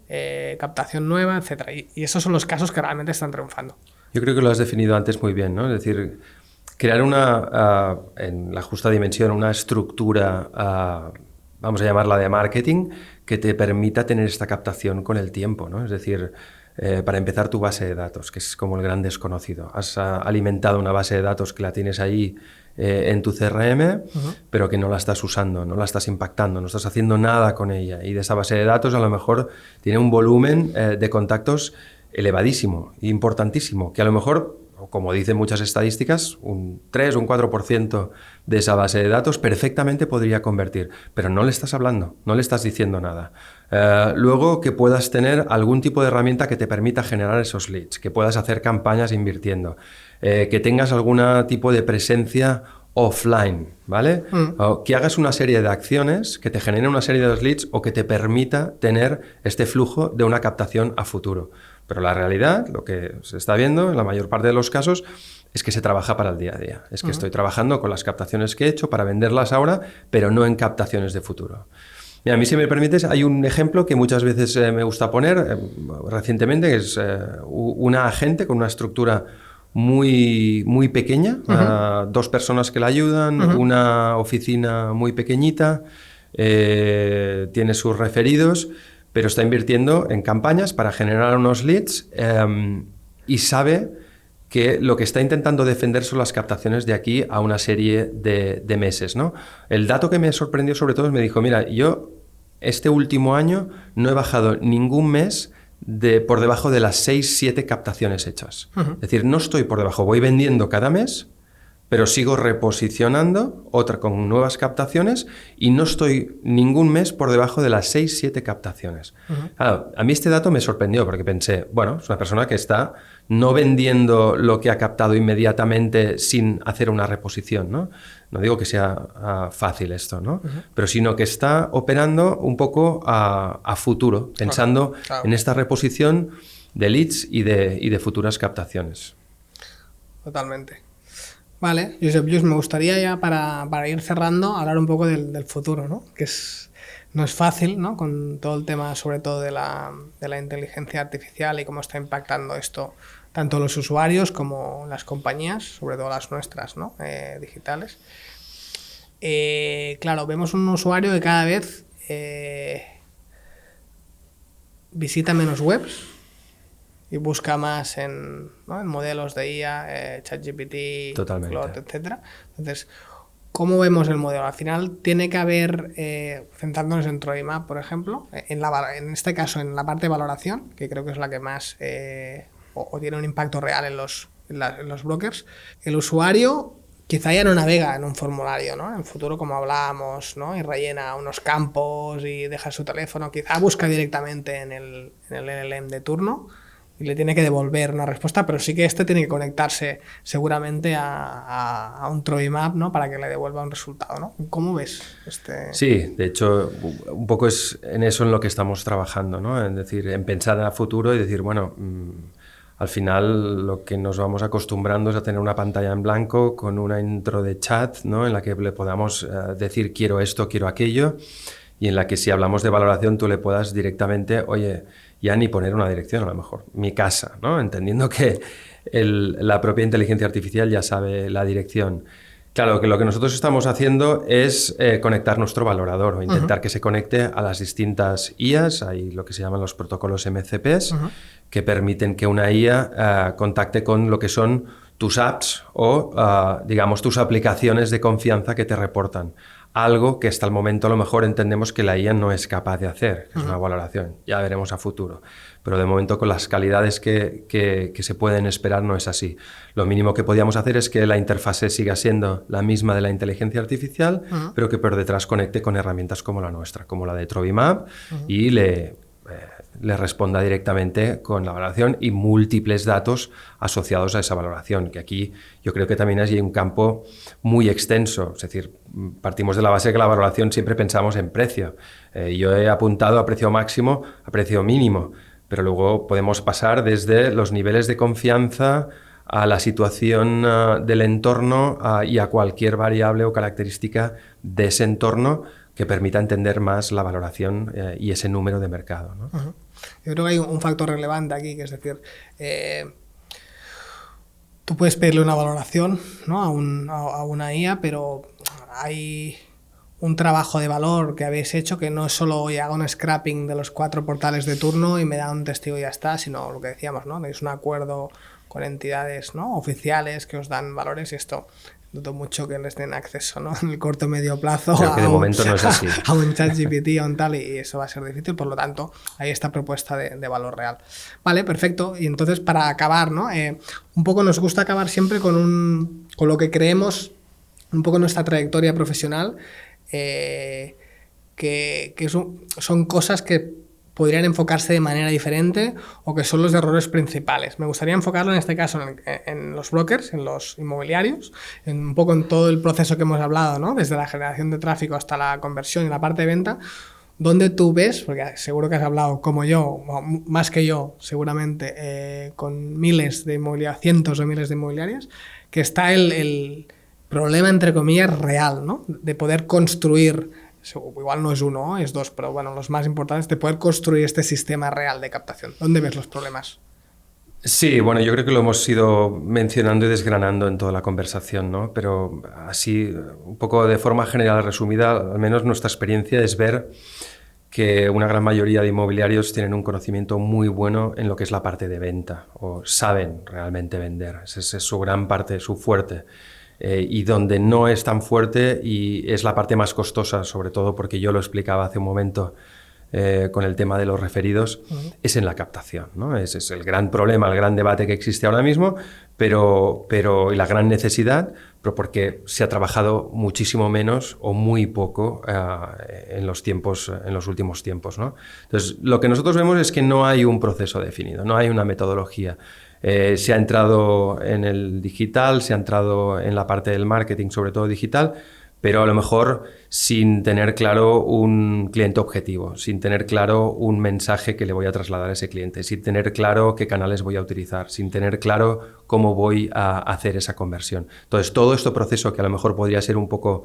captación nueva, etcétera. Y esos son los casos que realmente están triunfando. Yo creo que lo has definido antes muy bien, ¿no? Es decir, crear en la justa dimensión, una estructura, vamos a llamarla de marketing, que te permita tener esta captación con el tiempo, ¿no? Es decir, para empezar, tu base de datos, que es como el gran desconocido. Has alimentado una base de datos que la tienes ahí en tu CRM, pero que no la estás usando, no la estás impactando, no estás haciendo nada con ella. Y de esa base de datos a lo mejor tiene un volumen de contactos elevadísimo, importantísimo, que a lo mejor, como dicen muchas estadísticas, un 3 o un 4% de esa base de datos perfectamente podría convertir, pero no le estás hablando, no le estás diciendo nada. Luego, que puedas tener algún tipo de herramienta que te permita generar esos leads, que puedas hacer campañas invirtiendo, que tengas algún tipo de presencia offline, ¿vale? O que hagas una serie de acciones que te generen una serie de leads o que te permita tener este flujo de una captación a futuro. Pero la realidad, lo que se está viendo en la mayor parte de los casos, es que se trabaja para el día a día. Es que estoy trabajando con las captaciones que he hecho para venderlas ahora, pero no en captaciones de futuro. Mira, a mí, si me permites, hay un ejemplo que muchas veces me gusta poner recientemente, que es una agente con una estructura muy, muy pequeña, 2 personas que la ayudan, una oficina muy pequeñita, tiene sus referidos, pero está invirtiendo en campañas para generar unos leads y sabe que lo que está intentando defender son las captaciones de aquí a una serie de meses, ¿no? El dato que me sorprendió sobre todo es, me dijo, mira, yo este último año no he bajado ningún mes por debajo de las 6-7 captaciones hechas. Es decir, no estoy por debajo, voy vendiendo cada mes, pero sigo reposicionando otra con nuevas captaciones y no estoy ningún mes por debajo de las 6-7 captaciones. Claro, a mí este dato me sorprendió porque pensé, bueno, es una persona que está no vendiendo lo que ha captado inmediatamente sin hacer una reposición, ¿no? No digo que sea fácil esto, ¿no? Pero sino que está operando un poco a futuro, pensando en esta reposición de leads y de futuras captaciones. Totalmente. Vale, Josep Lluís, me gustaría ya para ir cerrando hablar un poco del futuro, ¿no? Que no es fácil, ¿no? Con todo el tema, sobre todo de la inteligencia artificial y cómo está impactando esto tanto los usuarios como las compañías, sobre todo las nuestras, ¿no? Digitales. Claro, vemos un usuario que cada vez visita menos webs y busca más en modelos de IA, ChatGPT, Claude, etc. Entonces, ¿cómo vemos el modelo? Al final tiene que haber, centrándonos en TroyMap, por ejemplo, en este caso en la parte de valoración, que creo que es la que más o tiene un impacto real en los brokers. El usuario quizá ya no navega en un formulario, ¿no? En el futuro, como hablábamos, ¿no? Y rellena unos campos y deja su teléfono, quizá busca directamente en el LLM de turno y le tiene que devolver una respuesta, pero sí que tiene que conectarse seguramente a un TroyMap, ¿no? Para que le devuelva un resultado, ¿no? ¿Cómo ves este...? Sí, de hecho, un poco es en eso en lo que estamos trabajando, ¿no? Es decir, en pensar a futuro y decir, bueno, al final lo que nos vamos acostumbrando es a tener una pantalla en blanco con una intro de chat, ¿no? En la que le podamos decir quiero esto, quiero aquello, y en la que si hablamos de valoración tú le puedas directamente, oye, ya ni poner una dirección a lo mejor, mi casa, ¿no? Entendiendo que la propia inteligencia artificial ya sabe la dirección. Claro, que lo que nosotros estamos haciendo es conectar nuestro valorador o intentar que se conecte a las distintas IAs, hay lo que se llaman los protocolos MCPs, que permiten que una IA contacte con lo que son tus apps o, digamos, tus aplicaciones de confianza que te reportan. Algo que hasta el momento a lo mejor entendemos que la IA no es capaz de hacer, que es una valoración, ya veremos a futuro. Pero de momento con las calidades que se pueden esperar no es así. Lo mínimo que podíamos hacer es que la interfase siga siendo la misma de la inteligencia artificial, pero que por detrás conecte con herramientas como la nuestra, como la de TroyMap, y le le responda directamente con la valoración y múltiples datos asociados a esa valoración, que aquí yo creo que también hay un campo muy extenso. Es decir, partimos de la base que la valoración siempre pensamos en precio. Yo he apuntado a precio máximo, a precio mínimo, pero luego podemos pasar desde los niveles de confianza a la situación del entorno y a cualquier variable o característica de ese entorno que permita entender más la valoración y ese número de mercado, ¿no? Uh-huh. Yo creo que hay un factor relevante aquí, que es decir, tú puedes pedirle una valoración, ¿no?, a una IA, pero hay un trabajo de valor que habéis hecho que no es solo, oye, hago un scrapping de los 4 portales de turno y me da un testigo y ya está, sino lo que decíamos, ¿no?, es un acuerdo con entidades, ¿no?, oficiales que os dan valores, y esto dudo mucho que les den acceso, ¿no?, en el corto o medio plazo creo que de momento no es así. A un ChatGPT o un tal, y eso va a ser difícil. Por lo tanto, hay esta propuesta de valor real. Vale, perfecto. Y entonces, para acabar, ¿no?, un poco nos gusta acabar siempre con lo que creemos, un poco nuestra trayectoria profesional, que son cosas que podrían enfocarse de manera diferente o que son los errores principales. Me gustaría enfocarlo en este caso en los brokers, en los inmobiliarios, un poco en todo el proceso que hemos hablado, ¿no?, desde la generación de tráfico hasta la conversión y la parte de venta, donde tú ves, porque seguro que has hablado como yo, más que yo seguramente, con miles de inmobiliarias, cientos de miles de inmobiliarias, que está el problema, entre comillas, real, ¿no?, de poder construir, igual no es uno, es dos, pero bueno, los más importantes, de poder construir este sistema real de captación. ¿Dónde ves los problemas? Sí, bueno, yo creo que lo hemos ido mencionando y desgranando en toda la conversación, ¿no? Pero así, un poco de forma general resumida, al menos nuestra experiencia es ver que una gran mayoría de inmobiliarios tienen un conocimiento muy bueno en lo que es la parte de venta, o saben realmente vender. Esa es su gran parte, su fuerte. Y donde no es tan fuerte y es la parte más costosa, sobre todo porque yo lo explicaba hace un momento con el tema de los referidos, es en la captación, ¿no? Ese es el gran problema, el gran debate que existe ahora mismo, pero y la gran necesidad, pero porque se ha trabajado muchísimo menos o muy poco en los últimos tiempos, ¿no? Entonces, lo que nosotros vemos es que no hay un proceso definido, no hay una metodología. Se ha entrado en el digital, se ha entrado en la parte del marketing, sobre todo digital, pero a lo mejor sin tener claro un cliente objetivo, sin tener claro un mensaje que le voy a trasladar a ese cliente, sin tener claro qué canales voy a utilizar, sin tener claro cómo voy a hacer esa conversión. Entonces, todo este proceso, que a lo mejor podría ser un poco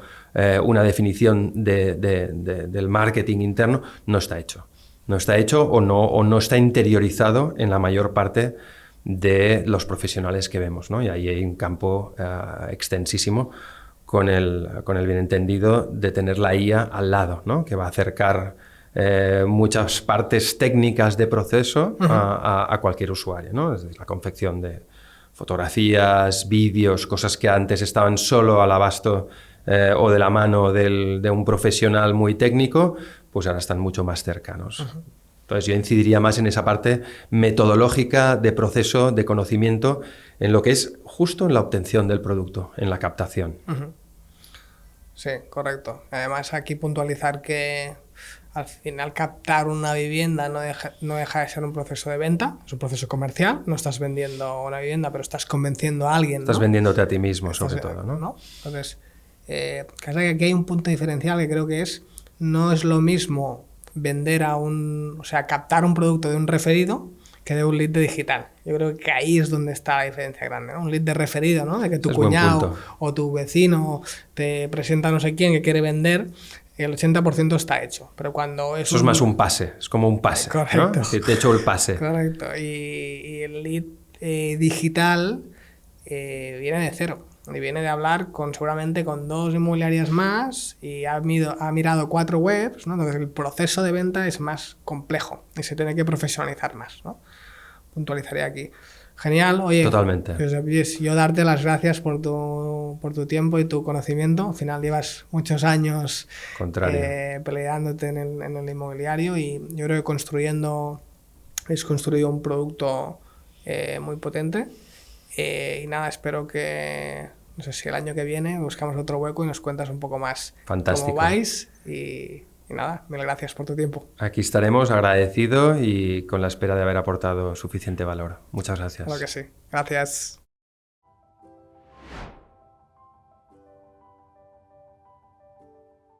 una definición del marketing interno, no está hecho. No está hecho o no está interiorizado en la mayor parte de los profesionales que vemos, ¿no? Y ahí hay un campo extensísimo con el bien entendido de tener la IA al lado, ¿no?, que va a acercar muchas partes técnicas de proceso a cualquier usuario, ¿no? Desde la confección de fotografías, vídeos, cosas que antes estaban solo al abasto o de la mano de un profesional muy técnico, pues ahora están mucho más cercanos. Entonces yo incidiría más en esa parte metodológica de proceso, de conocimiento, en lo que es justo en la obtención del producto, en la captación. Sí, correcto. Además, aquí puntualizar que al final captar una vivienda no deja de ser un proceso de venta, es un proceso comercial. No estás vendiendo una vivienda, pero estás convenciendo a alguien, ¿no? Estás vendiéndote a ti mismo, sobre todo, ¿no? Entonces, aquí hay un punto diferencial que creo que no es lo mismo vender captar un producto de un referido que de un lead de digital. Yo creo que ahí es donde está la diferencia grande, ¿no? Un lead de referido, ¿no?, de que tu cuñado o tu vecino te presenta a no sé quién que quiere vender, el 80% está hecho. Pero cuando eso es más un pase, es como un pase. Correcto. ¿No? Es decir, te he hecho el pase. Correcto. Y el lead digital viene de cero. Y viene de hablar seguramente con 2 inmobiliarias más y ha mirado 4 webs, ¿no? Entonces el proceso de venta es más complejo y se tiene que profesionalizar más, ¿no? Puntualizaré aquí. Genial. Oye, totalmente. Pues yo darte las gracias por tu tiempo y tu conocimiento. Al final llevas muchos años peleándote en el inmobiliario y yo creo que habéis construido un producto muy potente. Y nada, espero que, no sé si el año que viene buscamos otro hueco y nos cuentas un poco más. Fantástico. Cómo vais y Y nada, mil gracias por tu tiempo. Aquí estaremos agradecidos y con la espera de haber aportado suficiente valor. Muchas gracias. Claro que sí. Gracias.